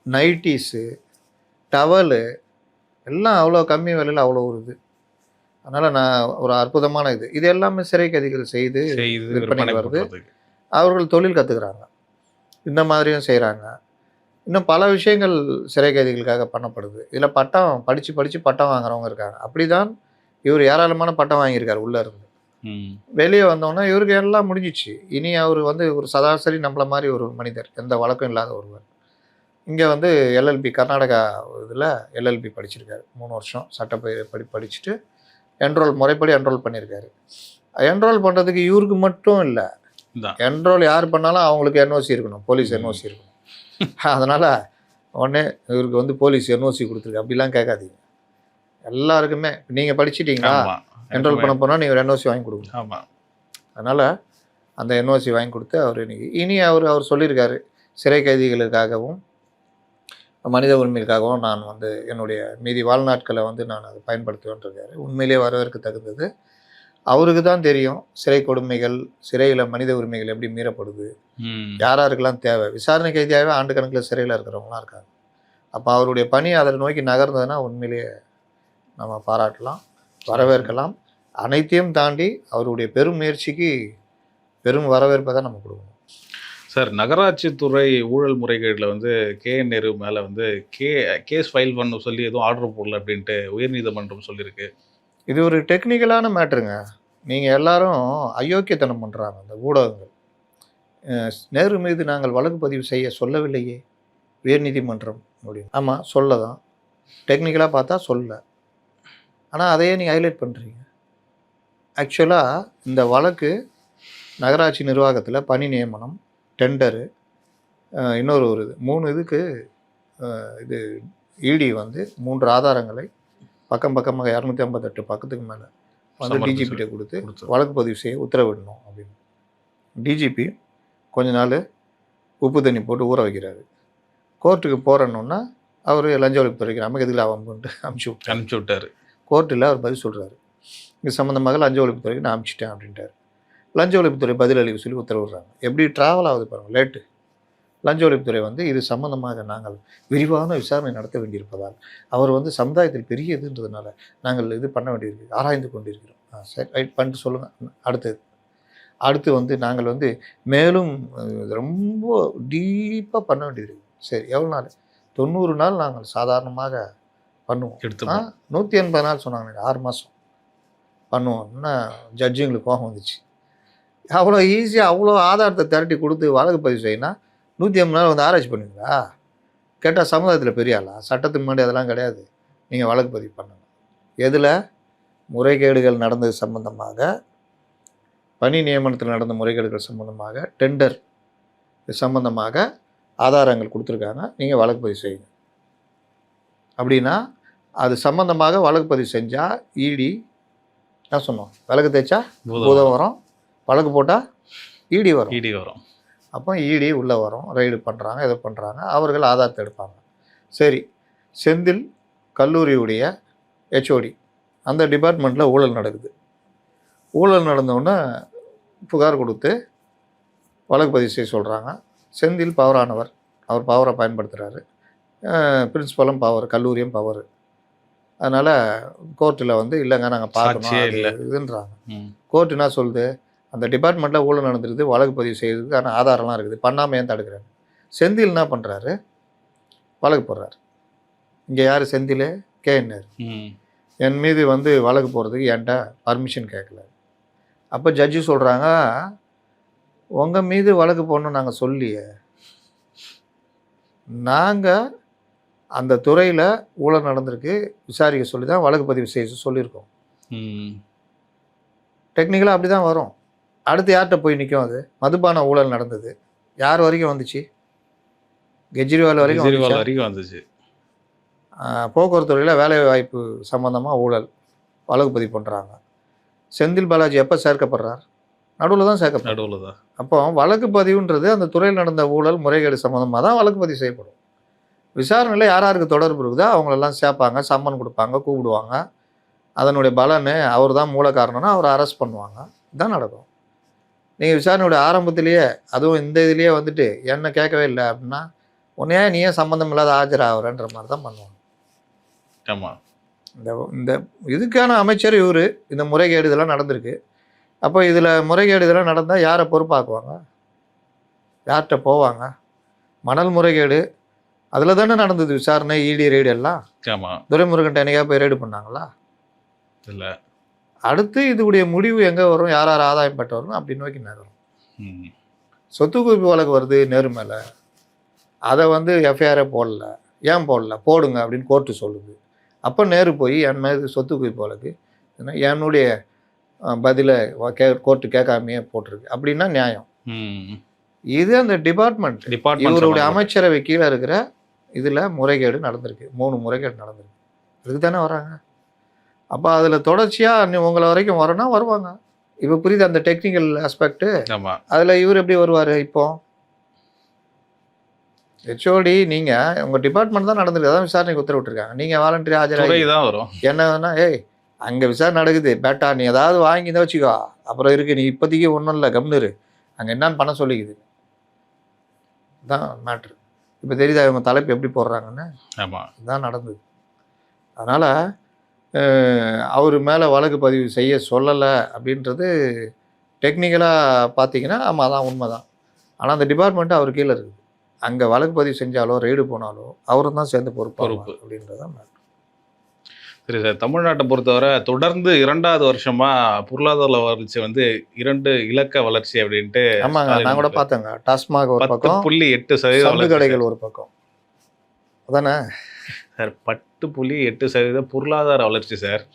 நைட்டிஸு, டவலு எல்லாம் அவ்வளோ கம்மி விலையில் அவ்வளோ ஒரு இது. அதனால் நான் ஒரு அற்புதமான இது எல்லாமே சிறை கைதிகள் செய்து விற்பனை வருது. அவர்கள் தொழில் கற்றுக்குறாங்க, இந்த மாதிரியும் செய்கிறாங்க. இன்னும் பல விஷயங்கள் சிறை கைதிகளுக்காக பண்ணப்படுது. இதில் பட்டம் படித்து பட்டம் வாங்குறவங்க இருக்காங்க. அப்படி தான் இவர் ஏராளமான பட்டம் வாங்கியிருக்காரு உள்ளே இருந்து. வெளியே வந்தோன்னா இவருக்கு எல்லாம் முடிஞ்சிச்சு. இனி அவர் வந்து ஒரு சராசரி நம்மள மாதிரி ஒரு மனிதர், எந்த வழக்கம் இல்லாத ஒருவர். இங்கே வந்து எல்எல்பி கர்நாடகா இதில் எல்எல்பி படிச்சிருக்காரு, 3 வருஷம் சட்டப்படி படிச்சுட்டு முறைப்படி என்ரோல் பண்ணியிருக்காரு. என்ரோல் பண்ணுறதுக்கு இவருக்கு மட்டும் இல்லை, என்ரோல் யார் பண்ணாலும் அவங்களுக்கு என்ஓசி இருக்கணும், போலீஸ் என்ஓசி இருக்கணும். அதனால் உடனே இவருக்கு வந்து போலீஸ் என்ஓசி கொடுத்துருக்கு அப்படிலாம் கேட்காதீங்க. எல்லாருக்குமே நீங்கள் படிச்சிட்டிங்களா, என்ரோல் பண்ண போனால் நீங்கள் என்ஓசி வாங்கி கொடுக்கணும். அதனால் அந்த என்ஓசி வாங்கி கொடுத்து அவர் இனி அவர் சொல்லியிருக்காரு, சிறை கைதிகளுக்காகவும் மனித உரிமைகளுக்காகவும் நான் வந்து என்னுடைய மீதி வாழ்நாட்களை வந்து நான் அதை பயன்படுத்துவேன்ருக்காரு. உண்மையிலே வரவேற்க தகுந்தது. அவருக்கு தான் தெரியும் சிறை கொடுமைகள், சிறையில் மனித உரிமைகள் எப்படி மீறப்படுது, யாராருக்கெல்லாம் தேவை. விசாரணை கைதியாகவே ஆண்டு கணக்கில் சிறையில் இருக்கிறவங்களாம் இருக்காங்க. அப்போ அவருடைய பணி அதை நோக்கி நகர்ந்ததுன்னா உண்மையிலேயே நம்ம பாராட்டலாம், வரவேற்கலாம். அனைத்தையும் தாண்டி அவருடைய பெரும் முயற்சிக்கு பெரும் வரவேற்பை தான் நம்ம கொடுக்கணும். சார், நகராட்சித்துறை ஊழல் முறைகேட்டில் வந்து KN நேரு மேலே வந்து கேஸ் ஃபைல் பண்ண சொல்லி எதுவும் ஆர்டர் போடல அப்படின்ட்டு உயர்நீதிமன்றம் சொல்லியிருக்கு. இது ஒரு டெக்னிக்கலான மேட்ருங்க. நீங்கள் எல்லாரும் அயோக்கியத்தனம் பண்ணுறாங்க அந்த ஊடகங்கள். நேரு மீது நாங்கள் வழக்கு பதிவு செய்ய சொல்லவில்லையே உயர்நீதிமன்றம் அப்படின்னு. ஆமாம், சொல்ல தான், டெக்னிக்கலாக பார்த்தா சொல்ல. ஆனால் அதையே நீங்கள் ஹைலைட் பண்ணுறீங்க. ஆக்சுவலாக இந்த வழக்கு நகராட்சி நிர்வாகத்தில் பணி நியமனம், டெண்டரு, இன்னொரு ஒரு 3 இதுக்கு இது இடி வந்து 3 ஆதாரங்களை பக்கமாக 258 பக்கத்துக்கு மேலே வந்து டிஜிபிகிட்ட கொடுத்து வழக்கு பதிவு செய்ய உத்தரவிடணும் அப்படின்னு. டிஜிபி கொஞ்ச நாள் உப்பு தண்ணி போட்டு ஊற வைக்கிறாரு. கோர்ட்டுக்கு போகிறேன்னா அவர் லஞ்ச ஒழிப்புத்துறைக்கு நமக்கு எதில் ஆகும்ட்டு அனுப்பிச்சி விட்டார். கோர்ட்டில் அவர் பதில் சொல்கிறாரு, இது சம்மந்தமாக லஞ்ச ஒழிப்புத்துறைக்கு நான் அனுப்பிச்சிட்டேன் அப்படின்ட்டார். லஞ்ச ஒழிப்புத்துறை பதில் அளிக்க சொல்லி உத்தரவிடுறாங்க. எப்படி ட்ராவல் ஆகுது பாருங்கள் லேட்டு. லஞ்ச ஒழிப்புத்துறை வந்து இது சம்பந்தமாக நாங்கள் விரிவான விசாரணை நடத்த வேண்டியிருப்பதால் அவர் வந்து சமுதாயத்தில் பெரிய இதுன்றதுனால நாங்கள் இது பண்ண வேண்டியிருக்கு, ஆராய்ந்து கொண்டிருக்கிறோம். சரி, ரைட் பண்ணிட்டு சொல்லுங்கள் அடுத்தது. அடுத்து வந்து நாங்கள் வந்து மேலும் ரொம்ப டீப்பாக பண்ண வேண்டியது இருக்குது. சரி எவ்வளோ நாள்? 90 நாள் நாங்கள் சாதாரணமாக பண்ணுவோம். எடுத்துப்போம். 180 நாள் சொன்னாங்க, 6 மாதம் பண்ணுவோம்னா ஜட்ஜுங்களுக்கு கோபம் வந்துச்சு. அவ்வளோ ஈஸியாக அவ்வளோ ஆதாரத்தை திரட்டி கொடுத்து வழக்கு பதிவு செய்யணும், 180 நாள் வந்து ஆராய்ச்சி பண்ணுவீங்களா? கேட்டால் சமுதாயத்தில் பெரிய ஆளா? சட்டத்துக்கு முன்னாடி அதெல்லாம் கிடையாது. நீங்கள் வழக்கு பதிவு பண்ணணும். எதில்? முறைகேடுகள் நடந்தது சம்பந்தமாக, பணி நியமனத்தில் நடந்த முறைகேடுகள் சம்பந்தமாக, டெண்டர் சம்பந்தமாக ஆதாரங்கள் கொடுத்துருக்காங்க, நீங்கள் வழக்கு பதிவு செய்யுங்க. அப்படின்னா அது சம்பந்தமாக வழக்கு பதிவு செஞ்சால் இடி என்ன சொன்னோம்? விளக்கு தேய்ச்சா பூதம் வரும், வழக்கு போட்டால் இடி வரும். அப்போ இடி உள்ளே வரும், ரைடு பண்ணுறாங்க, இதை பண்ணுறாங்க, அவர்கள் ஆதாரத்தை எடுப்பாங்க. சரி, செந்தில் கல்லூரியுடைய ஹெச்ஓடி, அந்த டிபார்ட்மெண்ட்டில் ஊழல் நடக்குது. ஊழல் நடந்தோடனே புகார் கொடுத்து வழக்கு பதிவு செய்ய சொல்கிறாங்க. செந்தில் பவரானவர், அவர் பவரை பயன்படுத்துகிறாரு. பிரின்ஸிபலும் பவர், கல்லூரியும் பவர். அதனால் கோர்ட்டில் வந்து இல்லைங்க நாங்கள் பார்க்கணும் இல்லை இதுன்றாங்க. கோர்ட் என்ன சொல்லுது? அந்த டிபார்ட்மெண்ட்டில் ஊழல் நடந்துருக்குது, வழக்கு பதிவு செய்யறதுக்கான ஆதாரம்லாம் இருக்குது, பண்ணாமல் ஏன் தடுக்கிறாரு? செந்தில் என்ன பண்ணுறாரு? வழக்கு போடுறாரு. இங்கே யார்? செந்தில் கேஎன்ஆர். என் மீது வந்து வழக்கு போகிறதுக்கு என்கிட்ட பர்மிஷன் கேட்கல. அப்போ ஜட்ஜு சொல்கிறாங்க, உங்கள் மீது வழக்கு போடணும் நாங்கள் சொல்லியே, நாங்கள் அந்த துறையில் ஊழல் நடந்திருக்கு விசாரிக்க சொல்லி தான் வழக்கு பதிவு செய்ய சொல்லியிருக்கோம். டெக்னிக்கலாக அப்படி தான் வரும். அடுத்து யார்கிட்ட போய் நிற்கும்? அது மதுபான ஊழல் நடந்தது, யார் வரைக்கும் வந்துச்சு? கெஜ்ரிவால் வரைக்கும் வந்துச்சு. போக்குவரத்து துறையில் வேலை வாய்ப்பு சம்மந்தமாக ஊழல் வழக்கு பதிவு பண்ணுறாங்க. செந்தில் பாலாஜி எப்போ சேர்க்கப்படுறார்? நடுவில் தான் சேர்க்கப்படுறார். அப்போ வழக்கு பதிவுன்றது அந்த துறையில் நடந்த ஊழல் முறைகேடு சம்மந்தமாக தான் வழக்கு பதிவு செய்யப்படும். விசாரணையில் யாருக்கு தொடர்பு இருக்குதோ அவங்களெல்லாம் சேர்ப்பாங்க, சம்மன் கொடுப்பாங்க, கூப்பிடுவாங்க. அதனுடைய பலன்னு அவர் தான் மூல காரணம்னா அவரை அரெஸ்ட் பண்ணுவாங்க. இதுதான் நடக்கும். நீங்கள் விசாரணையோட ஆரம்பத்திலேயே, அதுவும் இந்த இதுலேயே வந்துட்டு என்ன கேட்கவே இல்லை அப்படின்னா, உன்னையே நீயே சம்மந்தம் இல்லாத ஆஜராகிறன்ற மாதிரி தான் பண்ணுவாங்க. ஆமாம். இந்த இதுக்கான அமைச்சர் இவர். இந்த முறைகேடு இதெல்லாம் நடந்திருக்கு. அப்போ இதில் முறைகேடு இதெல்லாம் நடந்தால் யாரை பொறுப்பாக்குவாங்க? யார்கிட்ட போவாங்க? மணல் முறைகேடு அதில் தானே நடந்தது விசாரணை, இடி ரெய்டு எல்லாம். துரைமுருகன் என்னைக்காக போய் ரெய்டு பண்ணாங்களா? இல்லை. அடுத்து இதுடைய முடிவு எங்கே வரும்? யார் யார் ஆதாயம் பெற்று வரும் அப்படின்னு நோக்கி நகரும். சொத்து குவிப்பு வழக்கு வருது நேரு மேலே, அதை வந்து எஃப்ஐஆரே போடல. ஏன் போடல? போடுங்க அப்படின்னு கோர்ட்டு சொல்லுது. அப்போ நேரு போய் என் மீது சொத்து குவிப்பு வழக்கு என்னுடைய பதிலை கோர்ட்டு கேட்காமையே போட்டிருக்கு அப்படின்னா நியாயம். இது அந்த டிபார்ட்மெண்ட் இவருடைய அமைச்சரவை கீழே இருக்கிற இதில் முறைகேடு நடந்திருக்கு. 3 முறைகேடு நடந்திருக்கு. அதுக்கு தானே வராங்க. அப்போ அதில் தொடர்ச்சியாக உங்களை வரைக்கும் வரணும், வருவாங்க. இப்போ புரியுது அந்த டெக்னிக்கல் ஆஸ்பெக்ட். அதில் இவர் எப்படி வருவார்? இப்போ ஹெச்ஓடி நீங்கள் உங்கள் டிபார்ட்மெண்ட் தான் நடந்திருக்கு, அதான் விசாரணைக்கு உத்தரவிட்டுருக்காங்க. நீங்கள் வாலண்டரி ஆஜராகி தான் வரும். என்னன்னா அங்கே விசாரணை நடக்குது பேட்டா, நீ ஏதாவது வாங்கி தான் வச்சுக்கோ, அப்புறம் இருக்குது, நீ இப்போதைக்கு ஒன்றும் இல்லை கம்னு அங்கே என்னன்னு பண்ண சொல்லிக்குது. தான் மேட்ரு. இப்போ தெரியுதா இவங்க தலைப்பு எப்படி போடுறாங்கன்னு? இதுதான் நடந்தது. அதனால் அவர் மேலே வழக்கு பதிவு செய்ய சொல்லலை அப்படின்றது டெக்னிக்கலாக பார்த்தீங்கன்னா ஆமாம் தான், உண்மை தான். ஆனால் அந்த டிபார்ட்மெண்ட்டு அவர் கீழே இருக்குது. அங்கே வழக்கு பதிவு செஞ்சாலோ ரெய்டு போனாலோ அவரும் தான் சேர்ந்து பொறுப்பு அப்படின்றதான் மேட்ரு. சரி சார், தமிழ்நாட்டை பொறுத்தவரை தொடர்ந்து 2வது வருஷமாக பொருளாதார வளர்ச்சி வந்து 2 இலக்க வளர்ச்சி அப்படின்ட்டு. ஆமாங்க, நான் கூட பார்த்தேங்க. டாஸ்மாக் ஒரு பக்கம், 10.8% கடைகள் ஒரு பக்கம். அதானே சார்? 10.8% பொருளாதார வளர்ச்சி சார்.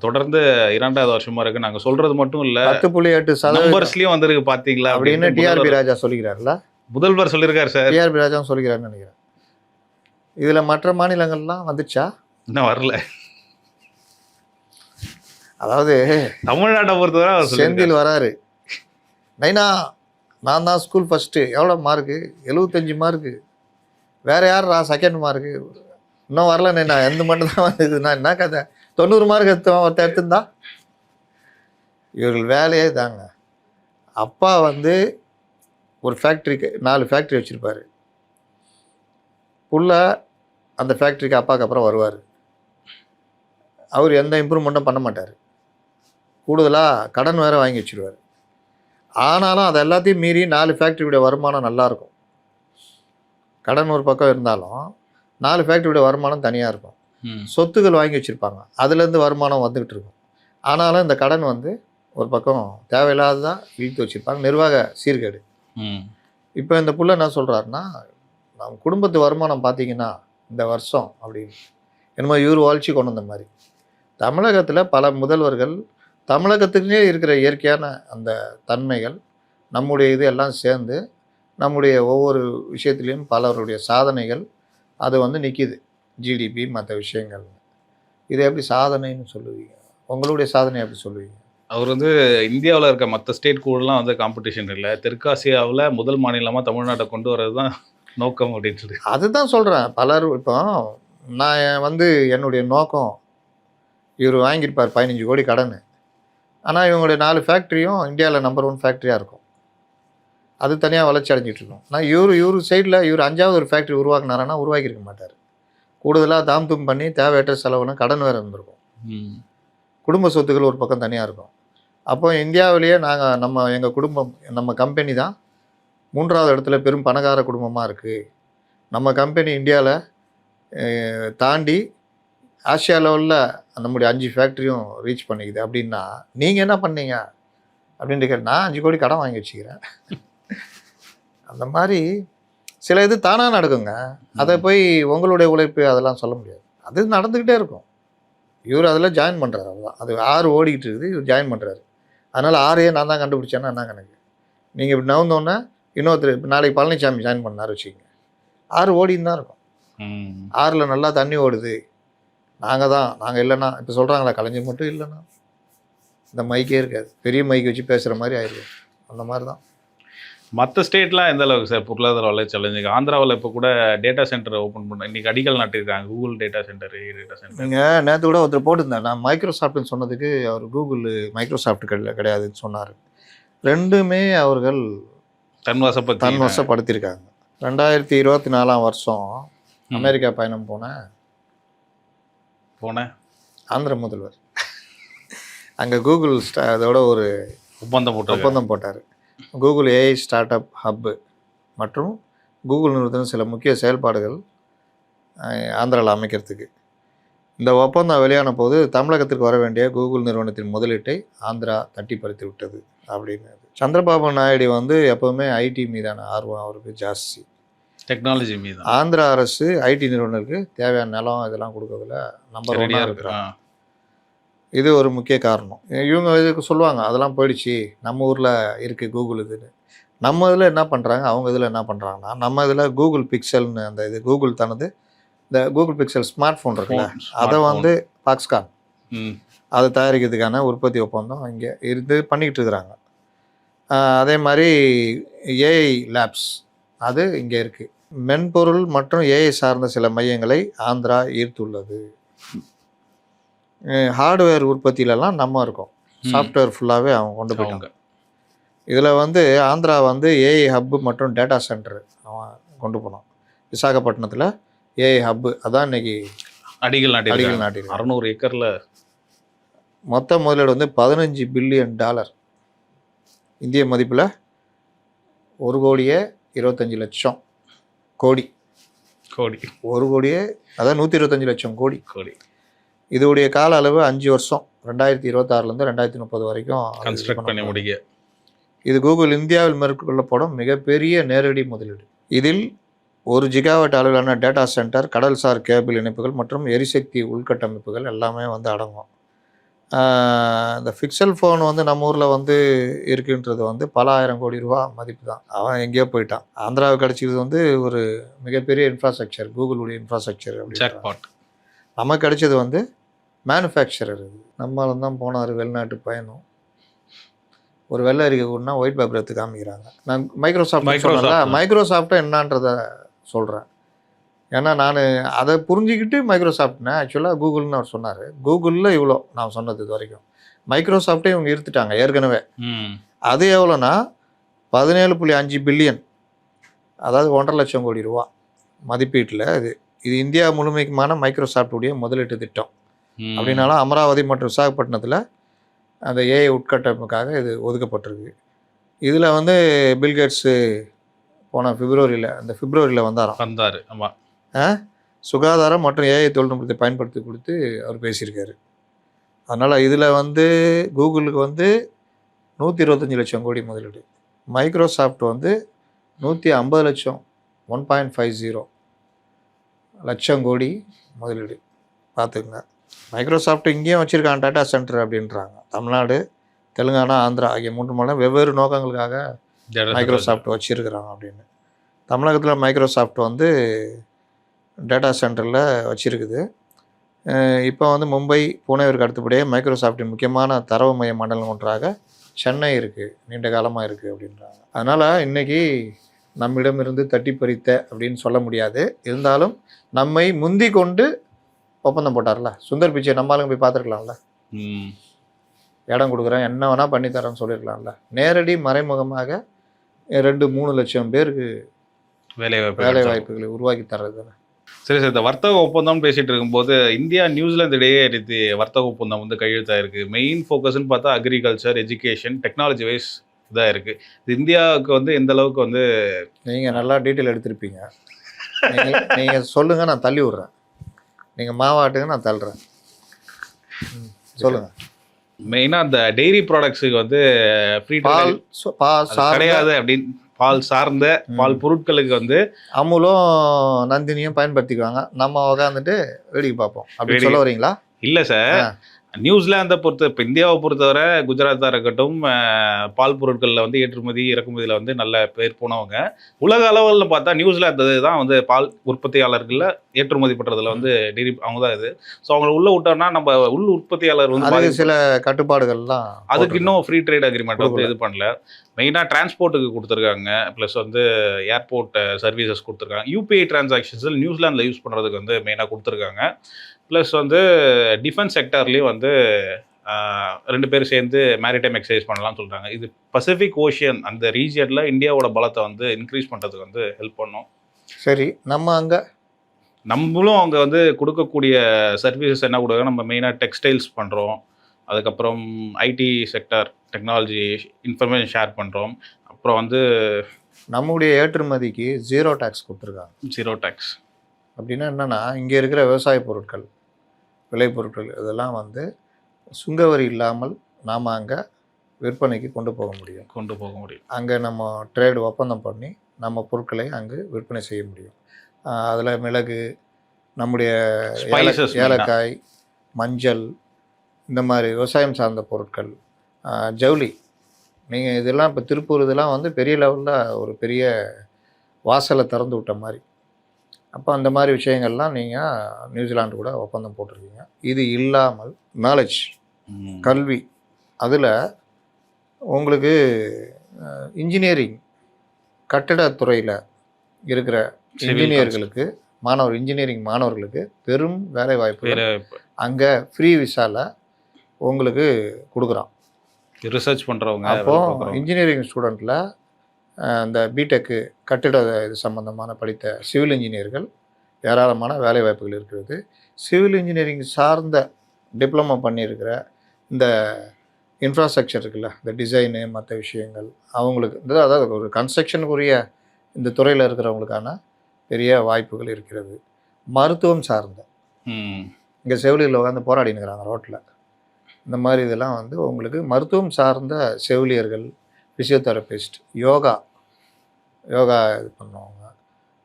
தொடர்ந்து 2வது வருஷமா இருக்கு. நாங்கள் சொல்றது மட்டும் இல்லை, 10.8% நம்பர்ஸ்லயும் வந்திருக்கு பார்த்தீங்களா அப்படின்னு டிஆர்பி ராஜா சொல்லிக்கிறாருல்ல. முதல்வர் சொல்லியிருக்காரு சார். டிஆர்பி ராஜா சொல்லிக்கிறாருன்னு நினைக்கிறேன். இதில் மற்ற மாநிலங்கள்லாம் வந்துச்சா? இன்னும் வரல. அதாவது தமிழ்நாட்டை பொறுத்தவரை செந்தில் வராரு, நைனா நான் தான் ஸ்கூல் ஃபஸ்ட்டு, எவ்வளோ மார்க்கு? 75 மார்க்கு. வேறு யாரா செகண்ட் மார்க்கு? இன்னும் வரல நைனா, எந்த மட்டும் தான் வந்ததுன்னா என்ன கதை? 90 மார்க் ஒருத்தர் எடுத்துருந்தா. இவர்கள் வேலையே தாங்க. அப்பா வந்து ஒரு ஃபேக்ட்ரிக்கு 4 ஃபேக்ட்ரி வச்சுருப்பார். புள்ள அந்த ஃபேக்ட்ரிக்கு அப்பாவுக்கு அப்புறம் வருவார். அவர் எந்த இம்ப்ரூவ்மெண்ட்டும் பண்ண மாட்டார். கூடுதலாக கடன் வேறு வாங்கி வச்சுருவார். ஆனாலும் அது எல்லாத்தையும் மீறி 4 ஃபேக்ட்ரியுடைய வருமானம் நல்லாயிருக்கும். கடன் ஒரு பக்கம் இருந்தாலும் 4 ஃபேக்ட்ரியோட வருமானம் தனியாக இருக்கும். சொத்துக்கள் வாங்கி வச்சுருப்பாங்க, அதுலேருந்து வருமானம் வந்துக்கிட்டு இருக்கும். ஆனாலும் இந்த கடன் வந்து ஒரு பக்கம் தேவையில்லாததான் இழுத்து வச்சுருப்பாங்க, நிர்வாக சீர்கேடு. இப்போ இந்த புள்ள என்ன சொல்கிறாருன்னா, நம்ம குடும்பத்து வருமானம் பார்த்தீங்கன்னா இந்த வருஷம் அப்படின்னு என்னமோ இவர் வாழ்ச்சி கொண்டு வந்த மாதிரி. தமிழகத்தில் பல முதல்வர்கள், தமிழகத்துக்குன்னே இருக்கிற இயற்கையான அந்த தன்மைகள், நம்முடைய இது எல்லாம் சேர்ந்து நம்முடைய ஒவ்வொரு விஷயத்துலேயும் பலருடைய சாதனைகள் அது வந்து நிற்கிது. ஜிடிபி மற்ற விஷயங்கள். இதை எப்படி சாதனைன்னு சொல்லுவீங்க? உங்களுடைய சாதனை எப்படி சொல்லுவீங்க? அவர் வந்து இந்தியாவில் இருக்க மற்ற ஸ்டேட் கூடலாம் வந்து காம்படிஷன் இல்லை, தெற்காசியாவில் முதல் மாநிலமாக தமிழ்நாட்டை கொண்டு வர்றது தான் நோக்கம் அப்படின்னு சொல்லி. அதுதான் சொல்கிறேன். பலர் இப்போ நான் வந்து என்னுடைய நோக்கம், இவர் வாங்கியிருப்பார் 15 கோடி கடன். ஆனால் இவங்களுடைய 4 ஃபேக்ட்ரியும் இந்தியாவில் நம்பர் 1 ஃபேக்ட்ரியாக இருக்கும். அது தனியாக வளர்ச்சி அடைஞ்சிட்டு இருக்கும். ஆனால் இவர் சைடில் இவர் 5வது ஒரு ஃபேக்ட்ரி உருவாக்குனாரன்னா உருவாக்கியிருக்க மாட்டார். கூடுதலாக தாம் பண்ணி தேவையற்ற செலவுலாம் கடன் வேறு இருந்திருக்கும். குடும்ப சொத்துக்கள் ஒரு பக்கம் தனியாக இருக்கும். அப்போ இந்தியாவிலேயே எங்கள் குடும்பம், நம்ம கம்பெனி தான் 3வது இடத்துல பெரும் பணக்கார குடும்பமாக இருக்குது. நம்ம கம்பெனி இந்தியாவில் தாண்டி ஆசியா லெவலில் நம்முடைய 5 ஃபேக்ட்ரியும் ரீச் பண்ணிக்குது. அப்படின்னா நீங்கள் என்ன பண்ணீங்க அப்படின்ட்டு கேட்டு, நான் 5 கோடி கடன் வாங்கி வச்சுக்கிறேன். அந்த மாதிரி சில இது தானாக நடக்குங்க. அதை போய் உங்களுடைய உழைப்பு அதெல்லாம் சொல்ல முடியாது. அது நடந்துக்கிட்டே இருக்கும். இவர் அதில் ஜாயின் பண்ணுறாரு, அவ்வளோதான். அது 6 ஓடிக்கிட்டு இருக்குது, இவர் ஜாயின் பண்ணுறாரு. அதனால் 6ஐயே நான் தான் கண்டுபிடிச்சேன்னா என்ன கணக்கு? நீங்கள் இப்படி நவுந்தோன்னே இன்னொருத்தர் இப்போ நாளைக்கு பழனிசாமி ஜாயின் பண்ணார் வச்சுக்கோங்க, 6 ஓடின்னு தான் இருக்கும். 6ல் நல்லா தண்ணி ஓடுது, நாங்கள் இல்லைன்னா இப்போ சொல்கிறாங்களா கலைஞர் மட்டும் இல்லைன்னா இந்த மைக்கே இருக்காது, பெரிய மைக் வச்சு பேசுகிற மாதிரி ஆயிருக்கு. அந்த மாதிரி தான் மற்ற ஸ்டேட்லாம் எந்த அளவுக்கு சார் பொருளாதார வளர்ச்சி அடைஞ்சிங்க? ஆந்திராவில் இப்போ கூட டேட்டா சென்டர் ஓப்பன் பண்ண இன்றைக்கி அடிக்கல் நாட்டிருக்காங்க, கூகுள் டேட்டா சென்டர். நீங்கள் நேற்று கூட ஒருத்தர் போட்டிருந்தேன், நான் மைக்ரோசாஃப்ட்னு சொன்னதுக்கு அவர் கூகுள் மைக்ரோசாஃப்ட் கிடையாதுன்னு சொன்னார். ரெண்டுமே அவர்கள் தன்வசப்படுத்தியிருக்காங்க. 2024 வருஷம் அமெரிக்கா பயணம் போனேன் ஆந்திர முதல்வர் அங்கே கூகுள் அதோட ஒரு ஒப்பந்தம் போட்டார். Google AI start up hub மற்றும் கூகுள் நிறுவனத்தின் சில முக்கிய செயல்பாடுகள் ஆந்திராவில் அமைக்கிறதுக்கு. இந்த ஒப்பந்தம் வெளியான போது தமிழகத்திற்கு வர வேண்டிய கூகுள் நிறுவனத்தின் முதலீட்டை ஆந்திரா தட்டி பறித்து விட்டது அப்படின்னு. சந்திரபாபு நாயுடு வந்து எப்போவுமே ஐடி மீதான ஆர்வம் அவருக்கு ஜாஸ்தி, டெக்னாலஜி மீது. ஆந்திரா அரசு ஐடி நிறுவனருக்கு தேவையான நிலம் இதெல்லாம் கொடுக்கறதுல நம்பர் 1 இருக்கிறாங்க. இது ஒரு முக்கிய காரணம். இவங்க இதுக்கு சொல்லுவாங்க அதெல்லாம் போயிடுச்சு, நம்ம ஊரில் இருக்குது கூகுள் இதுன்னு. நம்ம இதில் என்ன பண்ணுறாங்க, அவங்க இதில் என்ன பண்ணுறாங்கன்னா, நம்ம இதில் கூகுள் பிக்சல்னு அந்த இது கூகுள் தனது இந்த கூகுள் பிக்சல் ஸ்மார்ட் ஃபோன் இருக்குல்ல, அதை வந்து பாக்ஸ்கான் அதை தயாரிக்கிறதுக்கான உற்பத்தி ஒப்பந்தம் இங்கே இருந்து பண்ணிக்கிட்டு இருக்கிறாங்க. அதே மாதிரி ஏஐ லேப்ஸ் அது இங்கே இருக்குது. மென்பொருள் மற்றும் ஏஐ சார்ந்த சில மையங்களை ஆந்திரா ஈர்த்துள்ளது. ஹார்ட்வேர் உற்பத்தியிலலாம் நம்ம இருக்கோம், சாஃப்ட்வேர் ஃபுல்லாகவே அவங்க கொண்டு போயிட்டாங்க. இதில் வந்து ஆந்திரா வந்து ஏஐ ஹப்பு மற்றும் டேட்டா சென்டர் அவன் கொண்டு போனான். விசாகப்பட்டினத்தில் ஏஐ ஹப்பு அதான் இன்னைக்கு அடிக்கல் நாட்டி 600 ஏக்கரில் மொத்த முதலீடு வந்து $15 பில்லியன், இந்திய மதிப்பில் 1,25,00,000 கோடி. 1,00,00,000 அதான் 125,00,000 கோடி. இதோடைய கால அளவு 5 வருஷம், 2026லேருந்து 2030 வரைக்கும் கன்ஸ்ட்ரக்ட் பண்ணி முடிக்க. இது கூகுள் இந்தியாவில் மேற்கொள்ளப்படும் மிகப்பெரிய நேரடி முதலீடு. இதில் 1 ஜிகாவாட் அளவிலான டேட்டா சென்டர், கடல்சார் கேபிள் இணைப்புகள் மற்றும் எரிசக்தி உள்கட்டமைப்புகள் எல்லாமே வந்து அடங்கும். இந்த பிக்சல் ஃபோன் வந்து நம்ம ஊரில் வந்து இருக்குன்றது வந்து பல 1000 கோடி ரூபா மதிப்பு தான். அவன் எங்கேயோ போயிட்டான். ஆந்திராவுக்கு கிடச்சிது வந்து ஒரு மிகப்பெரிய இன்ஃப்ராஸ்ட்ரக்சர், கூகுளுடைய இன்ஃப்ராஸ்ட்ரக்சர். நமக்கு கிடைச்சது வந்து மேனுஃபேக்சரர். இது நம்மளும் தான் போனார் வெளிநாட்டு பயணம், ஒரு வெள்ளை அறிக்கை கூடனா ஒயிட் பேப்பர் எடுத்து காமிக்கிறாங்க. நான் மைக்ரோசாஃப்ட்டை என்னான்றதை சொல்கிறேன். ஏன்னா நான் அதை புரிஞ்சுக்கிட்டு மைக்ரோசாஃப்ட்னா ஆக்சுவலாக கூகுள்னு அவர் சொன்னார். கூகுளில் இவ்வளோ நான் சொன்னது இது வரைக்கும், மைக்ரோசாஃப்ட்டே இவங்க இருத்துட்டாங்க ஏற்கனவே. அது எவ்வளோனா 17.5 பில்லியன், அதாவது 1.5 லட்சம் கோடி ரூபா மதிப்பீட்டில். இது இந்தியா முழுமைக்குமான மைக்ரோசாஃப்டுடைய முதலீட்டு திட்டம். அப்படின்னாலும் அமராவதி மற்றும் விசாகப்பட்டினத்தில் அந்த ஏஐ உட்கட்டமைப்புக்காக இது ஒதுக்கப்பட்டிருக்கு. இதில் வந்து பில்கேட்ஸு போன பிப்ரவரியில் வந்தார். ஆமாம். சுகாதாரம் மற்றும் ஏஐ தொழில்நுட்பத்தை பயன்படுத்தி கொடுத்து அவர் பேசியிருக்காரு. அதனால் இதில் வந்து கூகுளுக்கு வந்து 125 லட்சம் கோடி முதலீடு, மைக்ரோசாஃப்ட் வந்து 150 லட்சம் 1.50 லட்சம் கோடி முதலீடு. பார்த்துக்குங்க. மைக்ரோசாஃப்ட் இங்கேயும் வச்சுருக்காங்க டேட்டா சென்டர் அப்படின்றாங்க. தமிழ்நாடு, தெலுங்கானா, ஆந்திரா ஆகிய 3 மாநிலம் வெவ்வேறு நோக்கங்களுக்காக மைக்ரோசாஃப்ட் வச்சுருக்குறாங்க அப்படின்னு. தமிழகத்தில் மைக்ரோசாஃப்ட் வந்து டேட்டா சென்டரில் வச்சுருக்குது. இப்போ வந்து மும்பை, புனேவிற்கு அடுத்தபடியே மைக்ரோசாஃப்டின் முக்கியமான தரவு மைய மண்டலம் ஒன்றாக சென்னை இருக்குது, நீண்ட காலமாக இருக்குது அப்படின்றாங்க. அதனால் இன்றைக்கி நம்மிடமிருந்து தட்டி பறித்த அப்படின்னு சொல்ல முடியாது. இருந்தாலும் நம்மை முந்தி கொண்டு ஒப்பந்தம் போட்டார்ல சுந்தர் பிச்சை, நம்ம ஆளுங்க போய் பார்த்துருக்கலாம்ல. இடம் கொடுக்குறேன், என்ன வேணால் பண்ணித்தரேன்னு சொல்லியிருக்கலாம்ல. நேரடி மறைமுகமாக 2-3 லட்சம் பேருக்கு வேலை வாய்ப்புகளை உருவாக்கி தர்றது. சரி சார், இந்த வர்த்தக ஒப்பந்தம்னு பேசிகிட்டு இருக்கும்போது இந்தியா நியூசிலாந்து இடையே எடுத்து வர்த்தக ஒப்பந்தம் வந்து கையெழுத்தாயிருக்கு. மெயின் ஃபோக்கஸ்ன்னு பார்த்தா அக்ரிகல்ச்சர், எஜுகேஷன், டெக்னாலஜி வைஸ் இதாக இருக்குது. இது இந்தியாவுக்கு வந்து எந்த அளவுக்கு வந்து நீங்கள் நல்லா டீட்டெயில் எடுத்திருப்பீங்க. நீங்கள் சொல்லுங்கள், நான் தள்ளி விட்றேன். நீங்கள் மாவாட்டுங்க, நான் தள்ளுறேன். சொல்லுங்கள். மெயினாக அந்த டெய்ரி ப்ராடக்ட்ஸுக்கு வந்து ஃப்ரீ கிடையாது அப்படின்னு, பால் சார்ந்த பால் பொருட்களுக்கு வந்து அமுலும் நந்தினியும் பயன்படுத்திக்குவாங்க. நம்ம உட்காந்துட்டு வேடிக்கை பார்ப்போம் அப்படின்னு சொல்ல வரீங்களா? இல்லை சார், நியூசிலாந்தை இப்போ இந்தியாவை பொறுத்தவரை குஜராத்தாக இருக்கட்டும், பால் பொருட்களில் வந்து ஏற்றுமதி இறக்குமதியில் வந்து நல்ல பேர் போனவங்க. உலக அளவில் பார்த்தா நியூசிலாந்து தான் வந்து பால் உற்பத்தியாளர்களில் ஏற்றுமதி பண்ணுறதுல வந்து டெய்ரி அவங்க தான் இது. ஸோ அவங்களை உள்ளே விட்டோம்னா நம்ம உள் உற்பத்தியாளர் வந்து சில கட்டுப்பாடுகள்லாம், அதுக்கு இன்னும் ஃப்ரீ ட்ரேட் அக்ரிமெண்ட் வந்து இது பண்ணல. மெயினாக டிரான்ஸ்போர்ட்டுக்கு கொடுத்துருக்காங்க, ப்ளஸ் வந்து ஏர்போர்ட் சர்வீசஸ் கொடுத்துருக்காங்க. யூபிஐ டிரான்சாக்ஷன்ஸில் நியூசிலாந்தில் யூஸ் பண்ணுறதுக்கு வந்து மெயினாக கொடுத்துருக்காங்க. ப்ளஸ் வந்து டிஃபென்ஸ் செக்டார்லேயும் வந்து 2 பேர் சேர்ந்து மேரிடைம் எக்ஸசைஸ் பண்ணலாம்னு சொல்கிறாங்க. இது பசிபிக் ஓஷியன் அந்த ரீஜியனில் இந்தியாவோட பலத்தை வந்து இன்க்ரீஸ் பண்ணுறதுக்கு வந்து ஹெல்ப் பண்ணும். சரி, நம்மளும் அங்கே வந்து கொடுக்கக்கூடிய சர்வீசஸ் என்ன கொடுக்குறாங்க, நம்ம மெயினாக டெக்ஸ்டைல்ஸ் பண்ணுறோம், அதுக்கப்புறம் IT sector, technology, information share பண்ணுறோம். அப்புறம் வந்து நம்முடைய ஏற்றுமதிக்கு 0 டேக்ஸ் கொடுத்துருக்காங்க. 0 டேக்ஸ் அப்படின்னா என்னென்னா, இங்கே இருக்கிற விவசாய பொருட்கள், விளைபொருட்கள் இதெல்லாம் வந்து சுங்கவரி இல்லாமல் நாம் அங்கே விற்பனைக்கு கொண்டு போக முடியும். அங்கே நம்ம ட்ரேடு ஒப்பந்தம் பண்ணி நம்ம பொருட்களை அங்கு விற்பனை செய்ய முடியும். அதில் மிளகு, நம்முடைய ஏலக்காய், மஞ்சள், இந்த மாதிரி விவசாயம் சார்ந்த பொருட்கள், ஜவுளி. நீங்கள் இதெல்லாம் இப்போ திருப்பூர் இதெல்லாம் வந்து பெரிய லெவலில் ஒரு பெரிய வாசலை திறந்து விட்ட மாதிரி. அப்போ அந்த மாதிரி விஷயங்கள்லாம் நீங்கள் நியூசிலாந்து கூட ஒப்பந்தம் போட்டிருக்கீங்க. இது இல்லாமல் நாலேஜ், கல்வி, அதில் உங்களுக்கு இன்ஜினியரிங், கட்டிடத்துறையில் இருக்கிற இன்ஜினியர்களுக்கு, இன்ஜினியரிங் மாணவர்களுக்கு பெரும் வேலை வாய்ப்பு அங்கே ஃப்ரீ விசாவில் உங்களுக்கு கொடுக்குறான். ரிசர்ச் பண்ணுறவங்க. அப்போது இன்ஜினியரிங் ஸ்டூடெண்ட்டில் இந்த பிடெக்கு கட்டிட இது சம்பந்தமான படித்த சிவில் இன்ஜினியர்கள் ஏராளமான வேலை வாய்ப்புகள் இருக்கிறது. சிவில் இன்ஜினியரிங் சார்ந்த டிப்ளமோ பண்ணியிருக்கிற இந்த இன்ஃப்ராஸ்ட்ரக்சர் இருக்குல்ல, இந்த டிசைனு மற்ற விஷயங்கள் அவங்களுக்கு அதாவது ஒரு கன்ஸ்ட்ரக்ஷனுக்குரிய இந்த துறையில் இருக்கிறவங்களுக்கான பெரிய வாய்ப்புகள் இருக்கிறது. மருத்துவம் சார்ந்த, இங்கே செவிலியரில் உட்காந்து போராடினுக்கிறாங்க ரோட்டில், இந்த மாதிரி இதெல்லாம் வந்து உங்களுக்கு மருத்துவம் சார்ந்த செவிலியர்கள், ஃபிசியோதெரபிஸ்ட், யோகா இது பண்ணுவாங்க.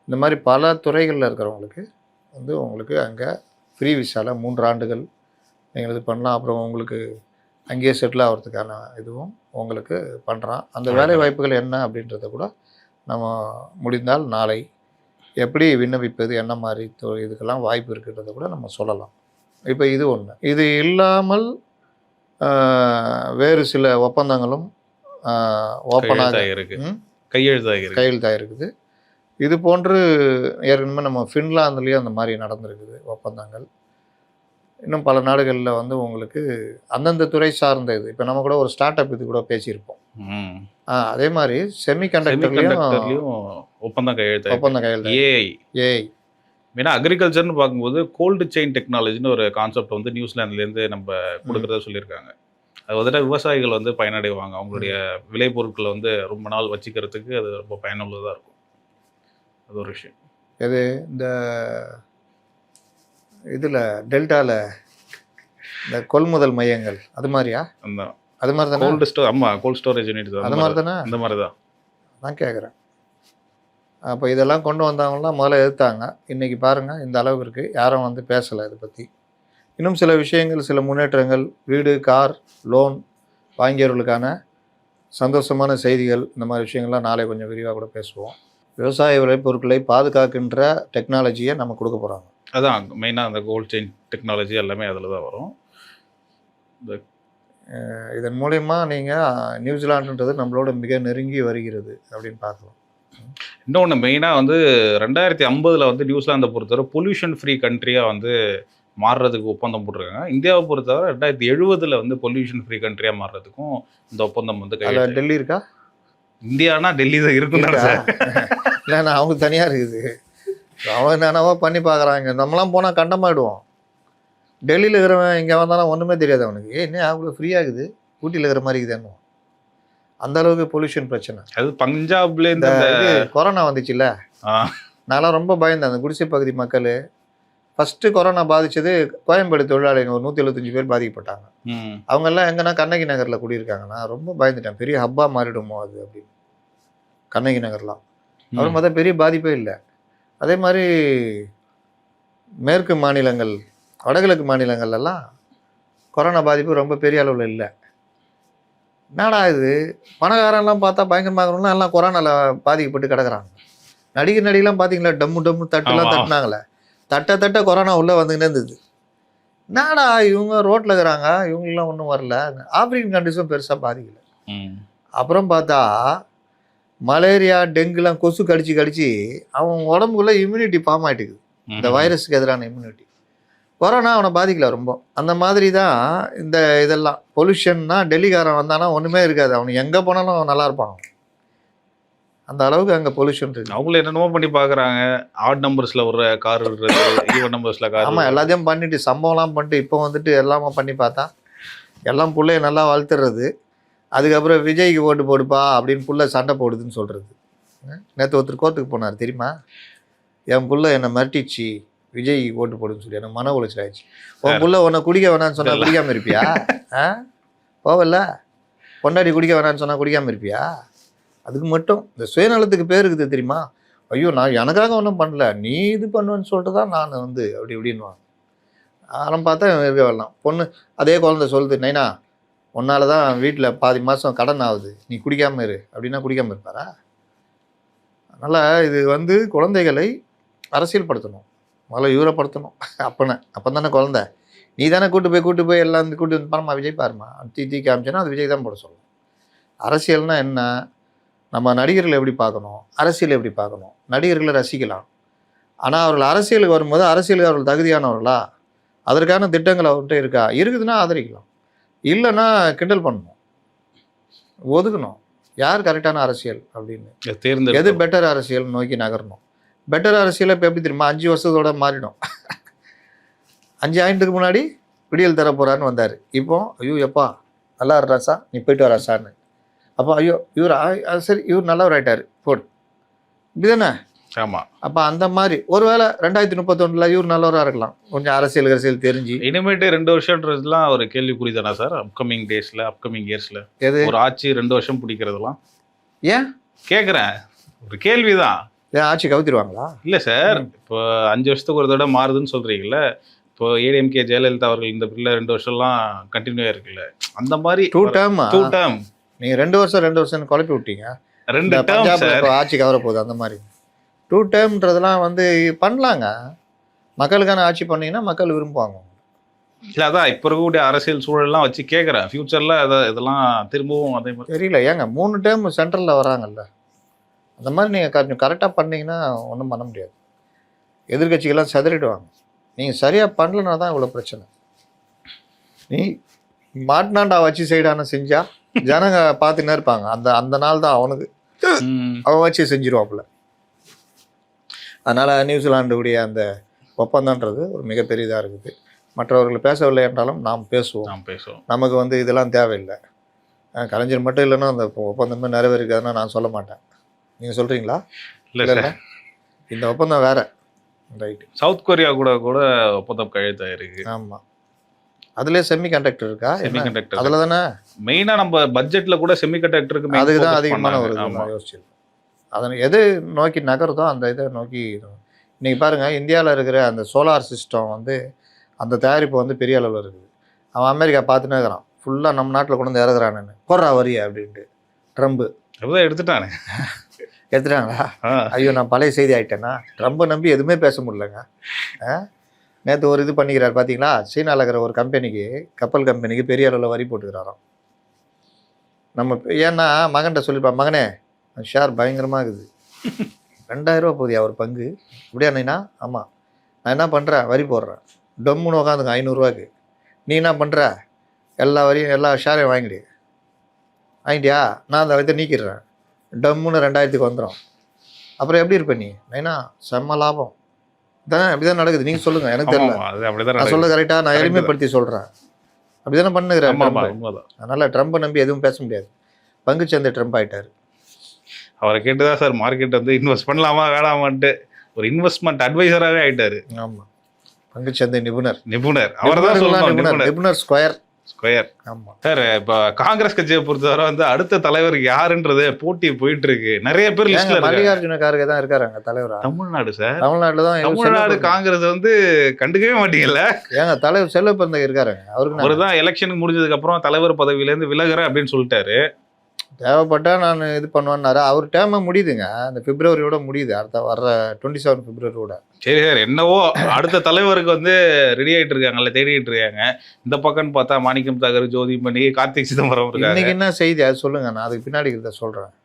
இந்த மாதிரி பல துறைகளில் இருக்கிறவங்களுக்கு வந்து உங்களுக்கு அங்கே ஃப்ரீ விசாவில் 3 ஆண்டுகள் நீங்கள் இது பண்ணலாம். அப்புறம் உங்களுக்கு அங்கேயே செட்டில் ஆகிறதுக்கான இதுவும் உங்களுக்கு பண்ணுறான். அந்த வேலை வாய்ப்புகள் என்ன அப்படின்றத கூட நம்ம முடிந்தால் நாளை எப்படி விண்ணப்பிப்பது, என்ன மாதிரி இதுக்கெல்லாம் வாய்ப்பு இருக்குன்றத கூட நம்ம சொல்லலாம். இப்போ இது ஒன்று. இது இல்லாமல் வேறு சில ஒப்பந்தங்களும் ஓப்பனாக கையெழுத்தாகிருக்குது. இது போன்று ஏற்கனவே நம்ம ஃபின்லாந்துலேயும் அந்த மாதிரி நடந்திருக்குது ஒப்பந்தங்கள். இன்னும் பல நாடுகளில் வந்து உங்களுக்கு அந்தந்த துறை சார்ந்த இது, இப்போ நம்ம கூட ஒரு ஸ்டார்ட் அப் இது கூட பேசியிருப்போம். அதே மாதிரி செமிகண்டக்டர்லையும் ஒப்பந்தம் கையெழுத்து. ஏஐ ஏன்னா அக்ரிகல்ச்சர்னு பார்க்கும்போது கோல்டு செயின் டெக்னாலஜின்னு ஒரு கான்செப்ட் வந்து நியூசிலாந்துலேருந்து நம்ம கொடுக்குறதா சொல்லியிருக்காங்க. அது வந்துட்டு விவசாயிகள் வந்து பயனடைவாங்க. அவங்களுடைய விளைபொருட்களை வந்து ரொம்ப நாள் வச்சுக்கிறதுக்கு அது ரொம்ப பயனுள்ளதாக இருக்கும். அது ஒரு விஷயம். இது இந்த இதில் டெல்டாவில் இந்த கொள்முதல் மையங்கள் அது மாதிரியா? அந்த அது மாதிரி தானே? கோல்டு ஸ்டோர், ஆமாம், கோல்ட் ஸ்டோரேஜ் யூனிட் அது மாதிரி தானே? அந்த மாதிரி தான் நான் கேட்குறேன். அப்போ இதெல்லாம் கொண்டு வந்தவங்களாம் முதல்ல எதிர்த்தாங்க. இன்றைக்கி பாருங்கள் இந்த அளவுக்கு இருக்குது. யாரும் வந்து பேசலை இதை பற்றி. இன்னும் சில விஷயங்கள், சில முன்னேற்றங்கள், வீடு, கார், லோன் வாங்கியவர்களுக்கான சந்தோஷமான செய்திகள், இந்த மாதிரி விஷயங்கள்லாம் நாளை கொஞ்சம் விரிவாக கூட பேசுவோம். விவசாய விளைபொருட்களை பாதுகாக்கின்ற டெக்னாலஜியை நம்ம கொடுக்க போகிறாங்க. அதான் மெயினாக அந்த கோல்ட் செயின் டெக்னாலஜி எல்லாமே அதில் தான் வரும். இதன் மூலயமா நீங்கள் நியூசிலாண்டுன்றது நம்மளோட மிக நெருங்கி வருகிறது அப்படின்னு பார்க்கலாம். இன்னொன்று மெயினாக வந்து 2050 வந்து நியூசிலாந்தை பொறுத்தவரை பொல்யூஷன் ஃப்ரீ கண்ட்ரியாக வந்து மாறுறதுக்கு ஒப்பந்தம் போட்டிருக்காங்க. இந்தியாவை பொறுத்தவரை 2070 வந்து பொல்யூஷன் ஃப்ரீ கண்ட்ரியாக மாறுறதுக்கும் இந்த ஒப்பந்தம் வந்து அதில் டெல்லி இருக்கா? இந்தியானா டெல்லி தான் இருக்கும் சார். இல்லைண்ணா, அவங்க தனியாக இருக்குது. அவங்க என்னென்னவோ பண்ணி பார்க்குறாங்க. நம்மளாம் போனால் கண்டமாயிடுவோம். டெல்லியில் இருக்கிறவன் இங்கே வந்தாலும் ஒன்றுமே தெரியாது அவனுக்கு. என்ன அவ்வளோ ஃப்ரீயாகுது, ஊட்டியில் இருக்கிற மாதிரி இருக்குதுன்னு. அந்த அளவுக்கு பொல்யூஷன் பிரச்சனை. அது பஞ்சாப்ல இந்த கொரோனா வந்துச்சுல்ல, நான்லாம் ரொம்ப பயந்தேன். அந்த குடிசை பகுதி மக்கள் ஃபஸ்ட்டு கொரோனா பாதித்தது கோயம்பேடு தொழிலாளிகள் ஒரு 175 பேர் பாதிக்கப்பட்டாங்க. அவங்கெல்லாம் எங்கன்னா கண்ணகி நகரில் குடியிருக்காங்க. நான் ரொம்ப பயந்துட்டேன், பெரிய ஹப்பாக மாறிடுமோ அது அப்படின்னு. கண்ணகி நகர்லாம் அப்புறம் பார்த்தா பெரிய பாதிப்பே இல்லை. அதே மாதிரி மேற்கு மாநிலங்கள், வடகிழக்கு மாநிலங்கள்லாம் கொரோனா பாதிப்பு ரொம்ப பெரிய அளவில் இல்லை. என்னடா இது, பணக்காரன்லாம் பார்த்தா பயங்கரமாகணும்னா எல்லாம் கொரோனாவில் பாதிக்கப்பட்டு கிடக்குறாங்க. நடிகர்லாம் பார்த்தீங்களா, டம்மு தட்டுலாம் தட்டினாங்களே, தட்ட கொரோனா உள்ளே வந்துக்கிட்டே இருந்தது. என்னடா இவங்க ரோட்டில் இருக்கிறாங்க, இவங்கெல்லாம் ஒன்றும் வரல. ஆப்பிரிக்கன் கண்ட்ரிஸும் பெருசாக பாதிக்கலை. அப்புறம் பார்த்தா மலேரியா, டெங்குலாம் கொசு கடிச்சு அவன் உடம்புக்குள்ளே இம்யூனிட்டி ஃபார்ம் ஆகிட்டுக்குது, இந்த வைரஸுக்கு எதிரான இம்யூனிட்டி. கொரோனா அவனை பாதிக்கல ரொம்ப. அந்த மாதிரி தான் இந்த இதெல்லாம். பொல்யூஷன்னா டெல்லிக்காரன் வந்தானா ஒன்றுமே இருக்காது, அவனுக்கு எங்கே போனாலும் நல்லா இருப்பான். அந்த அளவுக்கு அங்கே பொல்யூஷன் இருக்குது. அவங்கள என்னென்னமோ பண்ணி பார்க்குறாங்க. ஆட் நம்பர்ஸில் ஒரு கார் விடுறது, ஈவன் நம்பர்ஸில் கார். ஆமாம், எல்லாத்தையும் பண்ணிட்டு சம்பவம்லாம் பண்ணிட்டு இப்போ வந்துட்டு எல்லாமே பண்ணி பார்த்தா எல்லாம் பிள்ளைய நல்லா வளர்த்துறது. அதுக்கப்புறம் விஜய்க்கு ஓட்டு போடுப்பா அப்படின்னு புள்ள சண்டை போடுதுன்னு சொல்கிறது. நேற்று ஒருத்தர் கோர்ட்டுக்கு போனார் தெரியுமா, என் புள்ள என்னை மிரட்டிச்சு விஜய் ஓட்டு போடுன்னு சொல்லி. எனக்கு மன உளைச்சல் ஆயிடுச்சு. உன் புள்ள உன்னை குடிக்க வேணான்னு சொன்னால் குடிக்காமல் இருப்பியா? போவல. பொண்டாடி குடிக்க வேணான்னு சொன்னால் குடிக்காமல் இருப்பியா? அதுக்கு மட்டும் இந்த சுயநலத்துக்கு பேர் இருக்குது தெரியுமா. ஐயோ நான் எனக்காக ஒன்றும் பண்ணல, நீ இது பண்ணுவேன்னு சொல்லிட்டு தான் நான் வந்து அப்படி இப்படின்வாங்க. ஆரம் பார்த்தா இருக்க வரலாம். பொண்ணு அதே குழந்தை சொல்லுது, நைனா உன்னால தான் வீட்டில் பாதி மாதம் கடன் ஆகுது, நீ குடிக்காமல் இரு அப்படின்னா குடிக்காமல் இருப்பாரா? அதனால் இது வந்து குழந்தைகளை அரசியல் படுத்தணும், முதல்ல யூரப்படுத்தணும். அப்போ தானே குழந்தை. நீ தானே கூட்டு போய் எல்லாம் கூட்டு வந்து பாருமா விஜய் பாருமா தீ காமிச்சேன்னா அது விஜய் தான் போட சொல்லணும். அரசியல்னால் என்ன, நம்ம நடிகர்களை எப்படி பார்க்கணும், அரசியல் எப்படி பார்க்கணும். நடிகர்களை ரசிக்கலாம், ஆனால் அவர்கள் அரசியலுக்கு வரும்போது அரசியலுக்கு அவர்கள் தகுதியானவர்களா, அதற்கான திட்டங்கள் அவர்கிட்ட இருக்கா, இருக்குதுன்னா ஆதரிக்கலாம், இல்லைன்னா கிண்டல் பண்ணணும், ஒதுக்கணும். யார் கரெக்டான அரசியல் அப்படின்னு எது பெட்டர் அரசியல் நோக்கி நகரணும். பெட்டர் அரசியலை இப்போ எப்படி தெரியுமா, 5 வருஷத்தோட மாறிடும். 5 ஆண்டுக்கு முன்னாடி விடியல் தர போகிறான்னு வந்தார். இப்போ ஐயோ எப்பா நல்லா இருறாசா, நீ போயிட்டு வராசான்னு. அப்போ ஐயோ இவர் சரி இவர் நல்லவர் ஆகிட்டார் போடு, இப்படிதானே. ஆமாம். அப்போ அந்த மாதிரி ஒருவேளை 2031 இவர் நல்லவராக இருக்கலாம், கொஞ்சம் அரசியல் தெரிஞ்சு. இனிமேட்டு 2 வருஷம்ன்றதுலாம் ஒரு கேள்விக்குறி தானே சார், அப்கமிங் டேஸில், அப்கமிங் இயர்ஸில்? எது ஒரு ஆட்சி 2 வருஷம் பிடிக்கிறதுலாம் ஏன் கேட்குறேன், ஒரு கேள்விதான். ஏன் ஆட்சி கவுத்திடுவாங்களா? இல்லை சார், இப்போ 5 வருஷத்துக்கு ஒரு தடவை மாறுதுன்னு சொல்கிறீங்களே. இப்போ ஏடிஎம்கே ஜெயலலிதா அவர்கள் இந்த பிள்ளை 2 வருஷம்லாம் கண்டினியூவாக இருக்குல்ல, அந்த மாதிரி 2 டேர்ம். நீங்கள் 2 வருஷம் குழப்பி விட்டீங்க. 2 டேர்ம் ஆட்சி கவர போகுது. அந்த மாதிரி 2 டேர்ம்ன்றதெல்லாம் வந்து பண்ணலாங்க. மக்களுக்கான ஆட்சி பண்ணீங்கன்னா மக்கள் விரும்புவாங்க. இல்லை அதான் இப்போ இருக்கக்கூடிய அரசியல் சூழல்லாம் வச்சு கேட்குறேன், ஃப்யூச்சரில் இதெல்லாம் திரும்பவும் அதே மாதிரி தெரியல. ஏங்க 3 டேர்ம் சென்ட்ரலில் வராங்கல்ல, அந்த மாதிரி நீங்கள் கொஞ்சம் கரெக்டாக பண்ணிங்கன்னா ஒன்றும் பண்ண முடியாது. எதிர்கட்சிகள்லாம் செதறிடுவாங்க. நீங்கள் சரியாக பண்ணலன்னா தான் இவ்வளோ பிரச்சனை. நீ மாட்டினாண்டா வச்சு சைடான செஞ்சா ஜனங்க பார்த்துன்னே இருப்பாங்க. அந்த நாள் தான் அவனுக்கு அவன் வச்சு செஞ்சிருவாப்புல. அதனால் நியூசிலாண்டுடைய அந்த ஒப்பந்தன்றது ஒரு மிகப்பெரியதாக இருக்குது. மற்றவர்கள் பேசவில்லை என்றாலும் நாம் பேசுவோம். நாம் பேசுவோம். நமக்கு வந்து இதெல்லாம் தேவையில்லை. கலைஞர் மட்டும் இல்லைன்னா அந்த ஒப்பந்தமே நிறைவேறிக்காதுன்னா நான் சொல்ல மாட்டேன். நீங்கள் சொல்கிறீங்களா? இல்லை இல்லை, இந்த ஒப்பந்தம் வேறு. ரைட்டு. சவுத் கொரியா கூட கூட ஒப்பந்தம் கையெழுத்தாயிருக்கு. ஆமாம். அதுலேயே செமி கண்டக்டர் இருக்கா? செமிகண்டக்டர் அதில் தானே மெயினாக நம்ம பட்ஜெட்டில் கூட செமிகண்டக்டருக்கு அதுக்கு தான் அதிகமான ஒரு ஆமாம். யோசிச்சு அதனை எது நோக்கி நகருதோ அந்த இதை நோக்கி. இன்றைக்கி பாருங்கள், இந்தியாவில் இருக்கிற அந்த சோலார் சிஸ்டம் வந்து அந்த தயாரிப்பு வந்து பெரிய அளவில் இருக்குது. அவன் அமெரிக்கா பார்த்துன்னே இருக்கிறான், ஃபுல்லாக நம்ம நாட்டில் கொண்டு வந்து இறக்குறானுன்னு. போடுறா வரியா அப்படின்ட்டு ட்ரம்ப்பு அப்படிதான் எடுத்துட்டானே. எடுத்துட்டாங்களா? ஐயோ, நான் பழைய செய்தி ஆகிட்டேன்னா. ட்ரம்பை நம்பி எதுவுமே பேச முடியலங்க. நேற்று ஒரு இது பண்ணிக்கிறார் பார்த்தீங்களா? சீனாவில் இருக்கிற ஒரு கம்பெனிக்கு, கப்பல் கம்பெனிக்கு பெரிய அளவில் வரி போட்டுக்கிறாராம். நம்ம ஏன்னா மகன்கிட்ட சொல்லியிருப்பான், மகனே ஷேர் பயங்கரமாக இருக்குது, 2000 ரூபா போதியா ஒரு பங்கு. அப்படியா அண்ணா? ஆமாம். நான் என்ன பண்ணுறேன், வரி போடுறேன். டொம்முன்னு உட்காந்துங்க 500 ரூபாய்க்கு. நீ என்ன பண்ணுற, எல்லா வரியும் எல்லா ஷேரையும் வாங்கிட்டியா? நான் அந்த இதை நீக்கிடுறேன். டம்முன்னு 2000க்கு வந்துடும். அப்புறம் எப்படி இருப்ப நீ? நைனா செம்ம லாபம் தானே. அப்படி தான் நடக்குது. நீங்கள் சொல்லுங்கள், எனக்கு தெரியல. நான் சொல்ல கரெக்டாக, நான் எளிமைப்படுத்தி சொல்கிறேன். அப்படி தானே பண்ணுகிறேன். அதனால் ட்ரம்பை நம்பி எதுவும் பேச முடியாது. பங்குச்சந்தை ட்ரம்ப் ஆகிட்டார். அவரை கேட்டுதான் சார் மார்க்கெட் வந்து இன்வெஸ்ட் பண்ணலாமா வேணாமான்ட்டு ஒரு இன்வெஸ்ட்மெண்ட் அட்வைசராகவே ஆகிட்டாரு. ஆமாம், பங்குச்சந்தை நிபுணர். அவர் தான் சொல்லணும், நிபுணர் ஸ்கொயர். ஆமாம் சார். இப்போ காங்கிரஸ் கட்சியை பொறுத்தவரை வந்து அடுத்த தலைவர் யாருன்றது போட்டி போயிட்டு இருக்கு. நிறைய பேர் லிஸ்ட்ல மல்லிகார்ஜுன கார்கே தான் இருக்காங்க தலைவரா. தமிழ்நாடு சார். தமிழ்நாட்டில் தான். தமிழ்நாடு காங்கிரஸ் வந்து கண்டுக்கவே மாட்டீங்கல்ல. ஏங்க தலைவர் செல்வ பிறந்தகை இருக்காருங்க. அவர் தான் எலெக்ஷனுக்கு முடிஞ்சதுக்கு அப்புறம் தலைவர் பதவியிலேருந்து விலகுறேன் அப்படின்னு சொல்லிட்டாரு. தேவைப்பட்டா நான் இது பண்ணுவேன்னாரு. அவர் டேர்மை முடியுதுங்க, அந்த பிப்ரவரியோட முடியுது. அடுத்த வர்ற 27 பிப்ரவரியோட. சரி சார், என்னவோ அடுத்த தலைவருக்கு வந்து ரெடி ஆகிட்டு இருக்காங்கல்ல, தேடிட்டு இருக்காங்க. இந்த பக்கம்னு பார்த்தா மாணிக்கம் தாகர், ஜோதிமணி, கார்த்திக் சிதம்பரம் இருக்காங்க. இன்னைக்கு என்ன செய்தி அது சொல்லுங்க, நான் அதுக்கு பின்னாடி இருக்கிறத சொல்றேன்.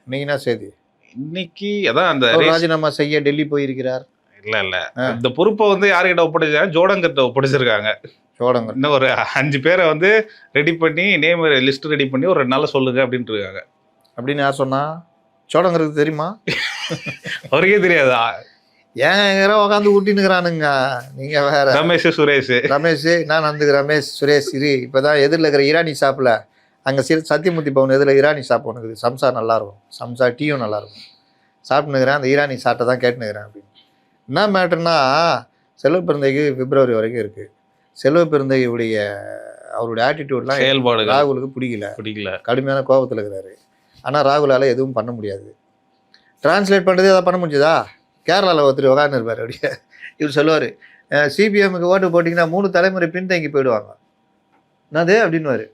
இன்னைக்கு என்ன செய்தி? இன்னைக்கு அதான் அந்த ராஜினாமா செய்ய டெல்லி போயிருக்கிறார். இல்ல இந்த பொறுப்பை வந்து யாருக்கிட்ட ஒப்படைச்சாங்க? ஜோடங்கர்கிட்ட ஒப்படைச்சிருக்காங்க. இன்னும் ஒரு 5 பேரை வந்து ரெடி பண்ணி நேம் லிஸ்ட் ரெடி பண்ணி ஒரு 2 நாள் சொல்லுங்க அப்படின்ட்டு இருக்காங்க. அப்படின்னு யார் சொன்னா? சோடங்கிறது தெரியுமா? அவருக்கே தெரியாதா? ஏன் உட்காந்து ஊட்டினுக்கிறானுங்க. நீங்க வேற. ரமேஷ் நான் வந்து ரமேஷ் சுரேஷ் இரு. இப்பதான் எதிரில் இருக்கிற ஈரானி ஷாப்ல அங்க சத்தியமூர்த்தி பவன் எதிரில் ஈரானி ஷாப் ஒன்று இருக்குது. சம்சா நல்லா இருக்கும், சம்சா டீயும் நல்லா இருக்கும். சாப்பிட்டுனுக்கிறேன், அந்த ஈரானி சாட்டை தான் கேட்டுனுக்கிறேன். அப்படின்னு என்ன மேட்டர்னா, செல்வ பிறந்தைக்கு பிப்ரவரி வரைக்கும் இருக்கு. செல்வ பிறந்தையுடைய அவருடைய ஆட்டிடியூட்லாம் செயல்பாடு ராகுலுக்கு பிடிக்கல. கடுமையான கோபத்தில் இருக்கிறாரு. ஆனால் ராகுலால் எதுவும் பண்ண முடியாது. டிரான்ஸ்லேட் பண்ணுறது எதாவது பண்ண முடிஞ்சதா? கேரளாவில் ஒருத்தர் உட்காந்து இருப்பார். அப்படியே இவர் சொல்லுவார், சிபிஎம்முக்கு ஓட்டு போட்டிங்கன்னா 3 தலைமுறை பின்தங்கி போயிடுவாங்க. என்னது அப்படின்னுவார்.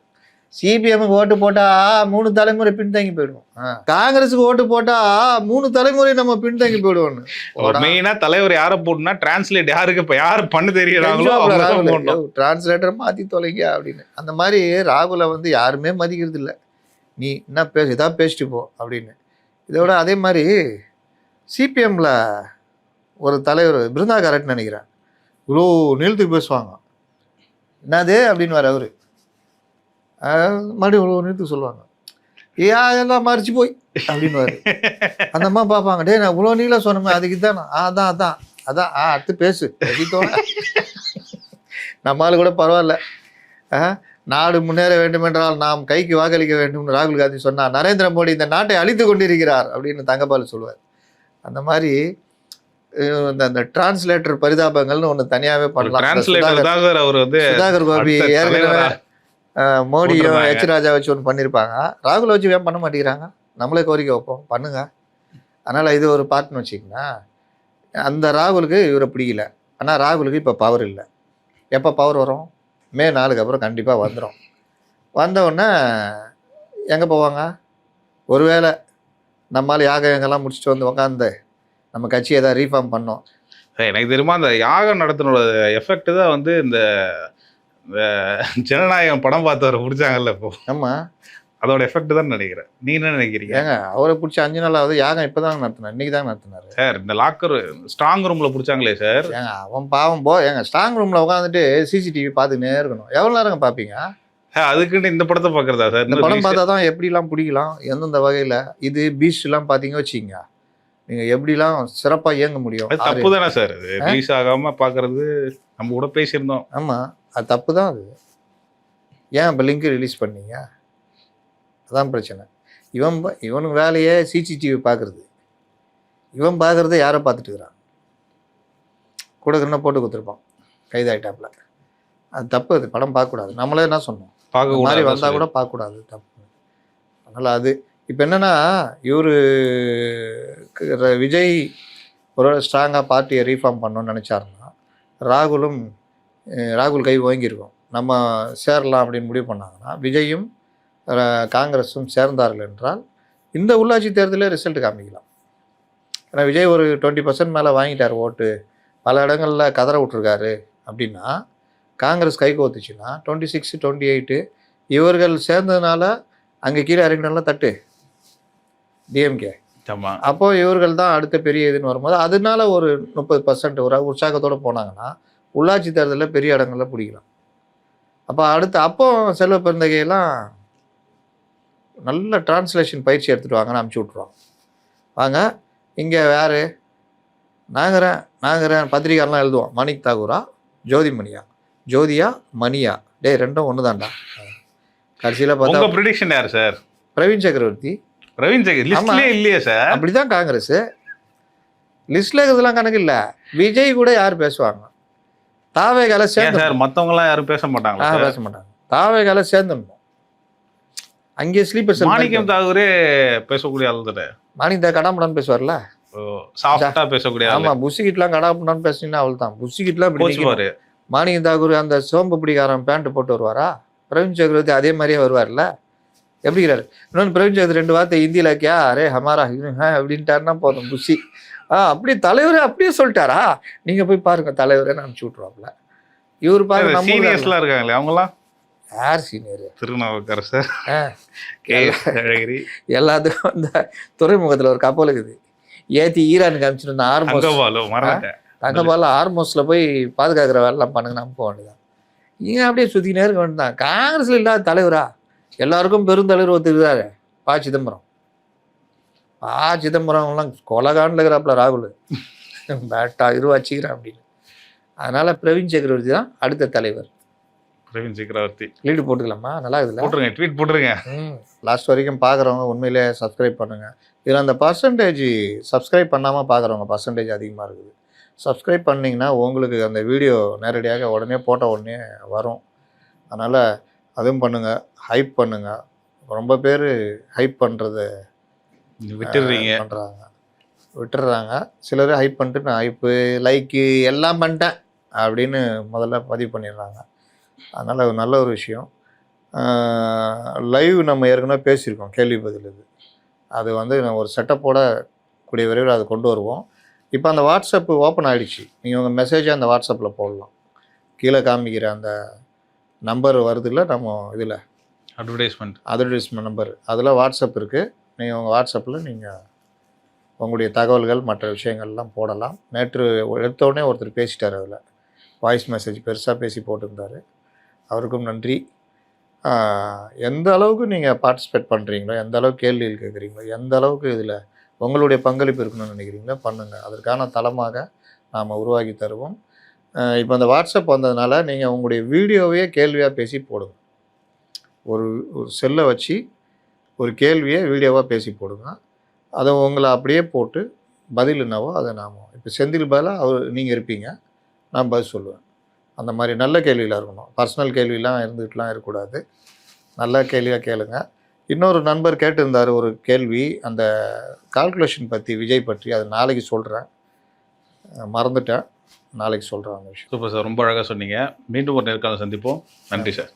சிபிஎம்முக்கு ஓட்டு போட்டால் 3 தலைமுறை பின்தங்கி போயிடுவோம். காங்கிரஸுக்கு ஓட்டு போட்டால் 3 தலைமுறை நம்ம பின்தங்கி போயிடுவோம். மெயினா தலைவர் யாரை போட்டுனா டிரான்ஸ்லேட் யாருக்கு இப்போ யார் பண்ண தெரியாதோ டிரான்ஸ்லேட்டர் மாற்றி தொலைங்க அப்படின்னு. அந்த மாதிரி ராகுலை வந்து யாருமே மதிக்கிறது இல்லை. நீ என்ன இதாக பேசிட்டு போ அப்படின்னு. இதோட அதே மாதிரி சிபிஎம்மில் ஒரு தலைவர் பிருந்தா காரட்னு நினைக்கிறேன், இவ்வளோ நீளத்துக்கு பேசுவாங்க. என்னது அப்படின்னு வர அவர் மறுபடியும் இவ்வளோ நிறுத்து சொல்லுவாங்க. எல்லாம் மறைச்சு போய் அப்படின்னு வரு. அந்த அம்மா பார்ப்பாங்க, டே நான் இவ்வளோ நீளம் சொன்னோமே அதுக்கு தானே. அதான் அடுத்து பேசு எதித்தோட. நம்மளால கூட பரவாயில்ல. நாடு முன்னேற வேண்டுமென்றால் நாம் கைக்கு வாக்களிக்க வேண்டும் ராகுல் காந்தி சொன்னார். நரேந்திர மோடி இந்த நாட்டை அழித்து கொண்டிருக்கிறார் அப்படின்னு தங்கபால் சொல்லுவார். அந்த மாதிரி அந்த டிரான்ஸ்லேட்டர் பரிதாபங்கள்னு ஒன்று தனியாகவே பண்ணலாம். சுதாகர் கோபி ஏற்கனவே மோடியும் எச் ராஜா வச்சு ஒன்று பண்ணியிருப்பாங்க. ராகுலை வச்சு ஏன் பண்ண மாட்டேங்கிறாங்க? நம்மளே கோரிக்கை வைப்போம், பண்ணுங்க. அதனால் இது ஒரு பார்ட்னு வச்சிங்கன்னா, அந்த ராகுலுக்கு இவரை பிடிக்கல. ஆனால் ராகுலுக்கு இப்போ பவர் இல்லை. எப்போ பவர் வரும்? மே 4க்கு அப்புறம் கண்டிப்பாக வந்துடும். வந்தவுடனே எங்கே போவாங்க? ஒருவேளை நம்மளால் யாகங்கள்லாம் முடிச்சுட்டு வந்து உக்காந்து நம்ம கட்சியை ஏதாவது ரீஃபார்ம் பண்ணோம். எனக்கு தெரியுமா, அந்த யாகம் நடத்தினோட எஃபெக்ட் தான் வந்து இந்த ஜனநாயகம் படம் பார்த்தவரை பிடிச்சாங்கல்ல இப்போ. ஆமாம், அதோட எஃபெக்ட் தான் நினைக்கிறேன். நீ என்ன நினைக்கிறீங்க? ஏங்க அவரை பிடிச்ச 5 நாளாவது யாகம் இப்போ தான் நடத்தினார், இன்னைக்கு தான் நடத்தினார் சார். இந்த லாக்கர் ஸ்ட்ராங் ரூமில் பிடிச்சாங்களே சார். ஏங்க அவன் பாவம் ஏங்க ஸ்ட்ராங் ரூமில் உட்காந்துட்டு சிசிடிவி பார்த்துக்கினே இருக்கணும். எவ்வளோ நேரம் பார்ப்பீங்க? அதுக்குன்னு இந்த படத்தை பார்க்குறதா சார்? இந்த படம் பார்த்தா தான் எப்படிலாம் பிடிக்கலாம், எந்தெந்த வகையில். இது பீஸ்ட்லாம் பார்த்தீங்க வச்சுக்கிங்க, நீங்கள் எப்படிலாம் சிறப்பாக இயங்க முடியும். அது தப்பு தானே சார், அது ரிலீஸ் ஆகாமல் பார்க்கறது. நம்ம கூட பேசியிருந்தோம். ஆமாம், அது தப்பு தான். அது ஏன் இப்போ லிங்க் ரிலீஸ் பண்ணீங்க? அதான் பிரச்சனை. இவனுக்கு வேலையே சிசிடிவி பார்க்குறது. இவன் பார்க்குறத யாரை பார்த்துட்டு இருக்கிறான்? கூட கண்ணா போட்டு கொடுத்துருப்பான், கைதாயிட்டாப்புல. அது தப்பு. அது படம் பார்க்கக்கூடாது. நம்மளே என்ன சொன்னோம், பார்க்க மாதிரி வந்தால் கூட பார்க்கக்கூடாது, தப்பு. அதனால் அது இப்போ என்னென்னா, விஜய் ஒரு ஸ்ட்ராங்காக பார்ட்டியை ரீஃபார்ம் பண்ணணும்னு நினச்சாருன்னா, ராகுல் கை ஓங்கியிருக்கும். நம்ம சேரலாம் அப்படின்னு முடிவு பண்ணாங்கன்னா, விஜயும் காங்கிரஸும் சேர்ந்தார்கள் என்றால் இந்த உள்ளாட்சி தேர்தலில் ரிசல்ட் காமிக்கலாம். ஏன்னா விஜய் ஒரு 20% மேலே வாங்கிட்டார் ஓட்டு, பல இடங்களில் கதற விட்டுருக்காரு அப்படின்னா, காங்கிரஸ் கை கோத்துச்சுன்னா 26, 28 இவர்கள் சேர்ந்ததுனால அங்கே கீழே இறங்கினால தட்டு டிஎம்கே. அப்போது இவர்கள் தான் அடுத்த பெரிய இதுன்னு வரும்போது அதனால ஒரு 30% ஒரு உற்சாகத்தோடு போனாங்கன்னா உள்ளாட்சி தேர்தலில் பெரிய இடங்களில் பிடிக்கலாம். அப்போ செல்வ பெருந்தகையெல்லாம் நல்ல டிரான்ஸ்லேஷன் பயிற்சி எடுத்துகிட்டு வாங்கன்னு அனுப்பிச்சி விட்ருவாங்க. வாங்க இங்கே வேறு நாங்கிறேன் பத்திரிகைலாம் எழுதுவோம். மாணிக் தாகூரா, ஜோதியா மணியா, ரெண்டும் ஒன்று தான்டா. கடைசியில் பார்த்தா ப்ரெடிக்ஷன் யார் சார்? பிரவீன் சக்கரவர்த்தி. இல்லையே சார். அப்படிதான் காங்கிரஸ் லிஸ்ட்ல இருக்கிறதுலாம் கணக்கு இல்லை. விஜய் கூட யார் பேசுவாங்க? தாவேகால சேர்ந்து மற்றவங்களாம் யாரும் பேச மாட்டாங்க. தாவேகால சேர்ந்துடணும். அங்கே ஸ்லீப்பர் செல். மாணிக்கம் தாகூரே பேசக்கூடிய ஆள் தானே. மாணிக் தாகூர் கடாமுடான்னு பேசுவார்ல, சாஃப்டா பேசக்கூடிய. ஆமா, புஷிகிட்லாம் கடாமுடான்னு பேசினீங்கன்னா அவள் தான். புஷிகிட்லாம் மாணிக்கம் தாகூர் அந்த சோம்பு பிடிக்காரன் பேண்ட் போட்டு வருவாரா? பிரவீன் சக்கரவர்த்தி அதே மாதிரியே வருவார்ல. எப்படிங்கிறாரு? இன்னொன்று பிரவீன் சக்கரவர்த்தி 2 வார்த்தை ஹிந்தியில் கியா அரே ஹமாரா அப்படின்ட்டாருன்னா போதும் புஷி. அப்படி தலைவரே அப்படியே சொல்லிட்டாரா? நீங்க போய் பாருங்க, தலைவரே அனுப்பிச்சு விட்ருவாப்ல. இவர் பாருங்க, சீனியர்ஸ்லாம் இருக்காங்களே, அவங்களாம் யார் சீனியர்? திருநாவுக்கரசர், எல்லாத்துக்கும் அந்த துறைமுகத்தில் ஒரு கப்பல் இருக்குது, ஏற்றி ஈரானுக்கு அனுப்பிச்சிருந்தா தங்கபால ஆர்மோஸ்ல போய் பாதுகாக்கிற வேலைலாம் பண்ணுங்க, நம்ம போக வேண்டியதான். நீங்க அப்படியே சுற்றினே இருக்க வேண்டியதான். காங்கிரஸ்ல இல்லாத தலைவரா? எல்லாருக்கும் பெருந்தலைவர் ஒத்துக்கிறாரு சிதம்பரம்லாம் கொலகாண்டில் இருக்கிறாப்புல ராகுல் பேட்டா வச்சுக்கிறேன் அப்படின்னு. அதனால பிரவீன் சக்கரவர்த்தி தான் அடுத்த தலைவர். பிரவீன் சக்கரவர்த்தி லீடு போட்டுக்கலாமா? நல்லா இருக்குல்ல? போட்டுருங்க, ட்வீட் போட்டுருங்க. லாஸ்ட் வரைக்கும் பார்க்குறவங்க உண்மையிலே சப்ஸ்கிரைப் பண்ணுங்க. இதில் அந்த சப்ஸ்கிரைப் பண்ணாமல் பார்க்குறவங்க பர்சன்டேஜ் அதிகமாக இருக்குது. சப்ஸ்கிரைப் பண்ணிங்கன்னா உங்களுக்கு அந்த வீடியோ நேரடியாக உடனே போட்ட உடனே வரும். அதனால் அதுவும் பண்ணுங்கள், ஹைப் பண்ணுங்கள். ரொம்ப பேர் ஹைப் பண்ணுறத விட்டுடுறாங்க. சிலர் ஹைப் பண்ணிட்டு நான் ஹைப்பு லைக்கு எல்லாம் பண்ணிட்டேன் அப்படின்னு முதல்ல பதிவு பண்ணிடுறாங்க. அதனால் நல்ல ஒரு விஷயம். லைவ் நம்ம ஏற்கனவே பேசியிருக்கோம், கேள்வி பதில். அது நான் ஒரு செட்டப்போட கூடிய விரைவில் அதை கொண்டு வருவோம். இப்போ அந்த வாட்ஸ்அப் ஓப்பன் ஆகிடுச்சு. நீங்கள் உங்கள் மெசேஜை அந்த வாட்ஸ்அப்பில் போடலாம். கீழே காமிக்கிற அந்த நம்பர் வருதுல்ல, நம்ம இதில் அட்வர்டைஸ்மெண்ட் நம்பர், அதில் வாட்ஸ்அப் இருக்குது. நீங்கள் உங்கள் வாட்ஸ்அப்பில் நீங்கள் உங்களுடைய தகவல்கள் மற்ற விஷயங்கள்லாம் போடலாம். நேற்று எடுத்தோடனே ஒருத்தர் பேசிட்டார், அதில் வாய்ஸ் மெசேஜ் பெருசாக பேசி போட்டிருந்தார். அவருக்கும் நன்றி. எந்த அளவுக்கு நீங்கள் பார்ட்டிசிபேட் பண்ணுறீங்களோ, எந்த அளவுக்கு கேள்விகள் கேட்குறீங்களோ, எந்த அளவுக்கு இதில் உங்களுடைய பங்களிப்பு இருக்கணும்னு நினைக்கிறீங்களோ பண்ணுங்கள். அதற்கான தளமாக நாம் உருவாக்கி தருவோம். இப்போ அந்த வாட்ஸ்அப் வந்ததுனால நீங்கள் உங்களுடைய வீடியோவையே கேள்வியாக பேசி போடுங்க. ஒரு செல்லை வச்சு ஒரு கேள்வியை வீடியோவாக பேசி போடுங்க. அதை உங்களை அப்படியே போட்டு பதில் என்னவோ அதை இப்போ செந்தில் பதிலாக நீங்கள் இருப்பீங்க, நான் பதில் சொல்லுவேன். அந்த மாதிரி நல்ல கேள்வியில் இருக்கணும். பர்சனல் கேள்வியெலாம் இருந்துகிட்டுலாம் இருக்கக்கூடாது. நல்ல கேள்வியாக கேளுங்க. இன்னொரு நண்பர் கேட்டிருந்தார் ஒரு கேள்வி, அந்த கால்குலேஷன் பற்றி, விஜய் பற்றி. அது நாளைக்கு சொல்கிறேன், மறந்துட்டேன், நாளைக்கு சொல்கிறேன் அந்த விஷயம். சூப்பர் சார், ரொம்ப அழகாக சொன்னீங்க. மீண்டும் ஒரு நேர்காணல் சந்திப்போம். நன்றி சார்.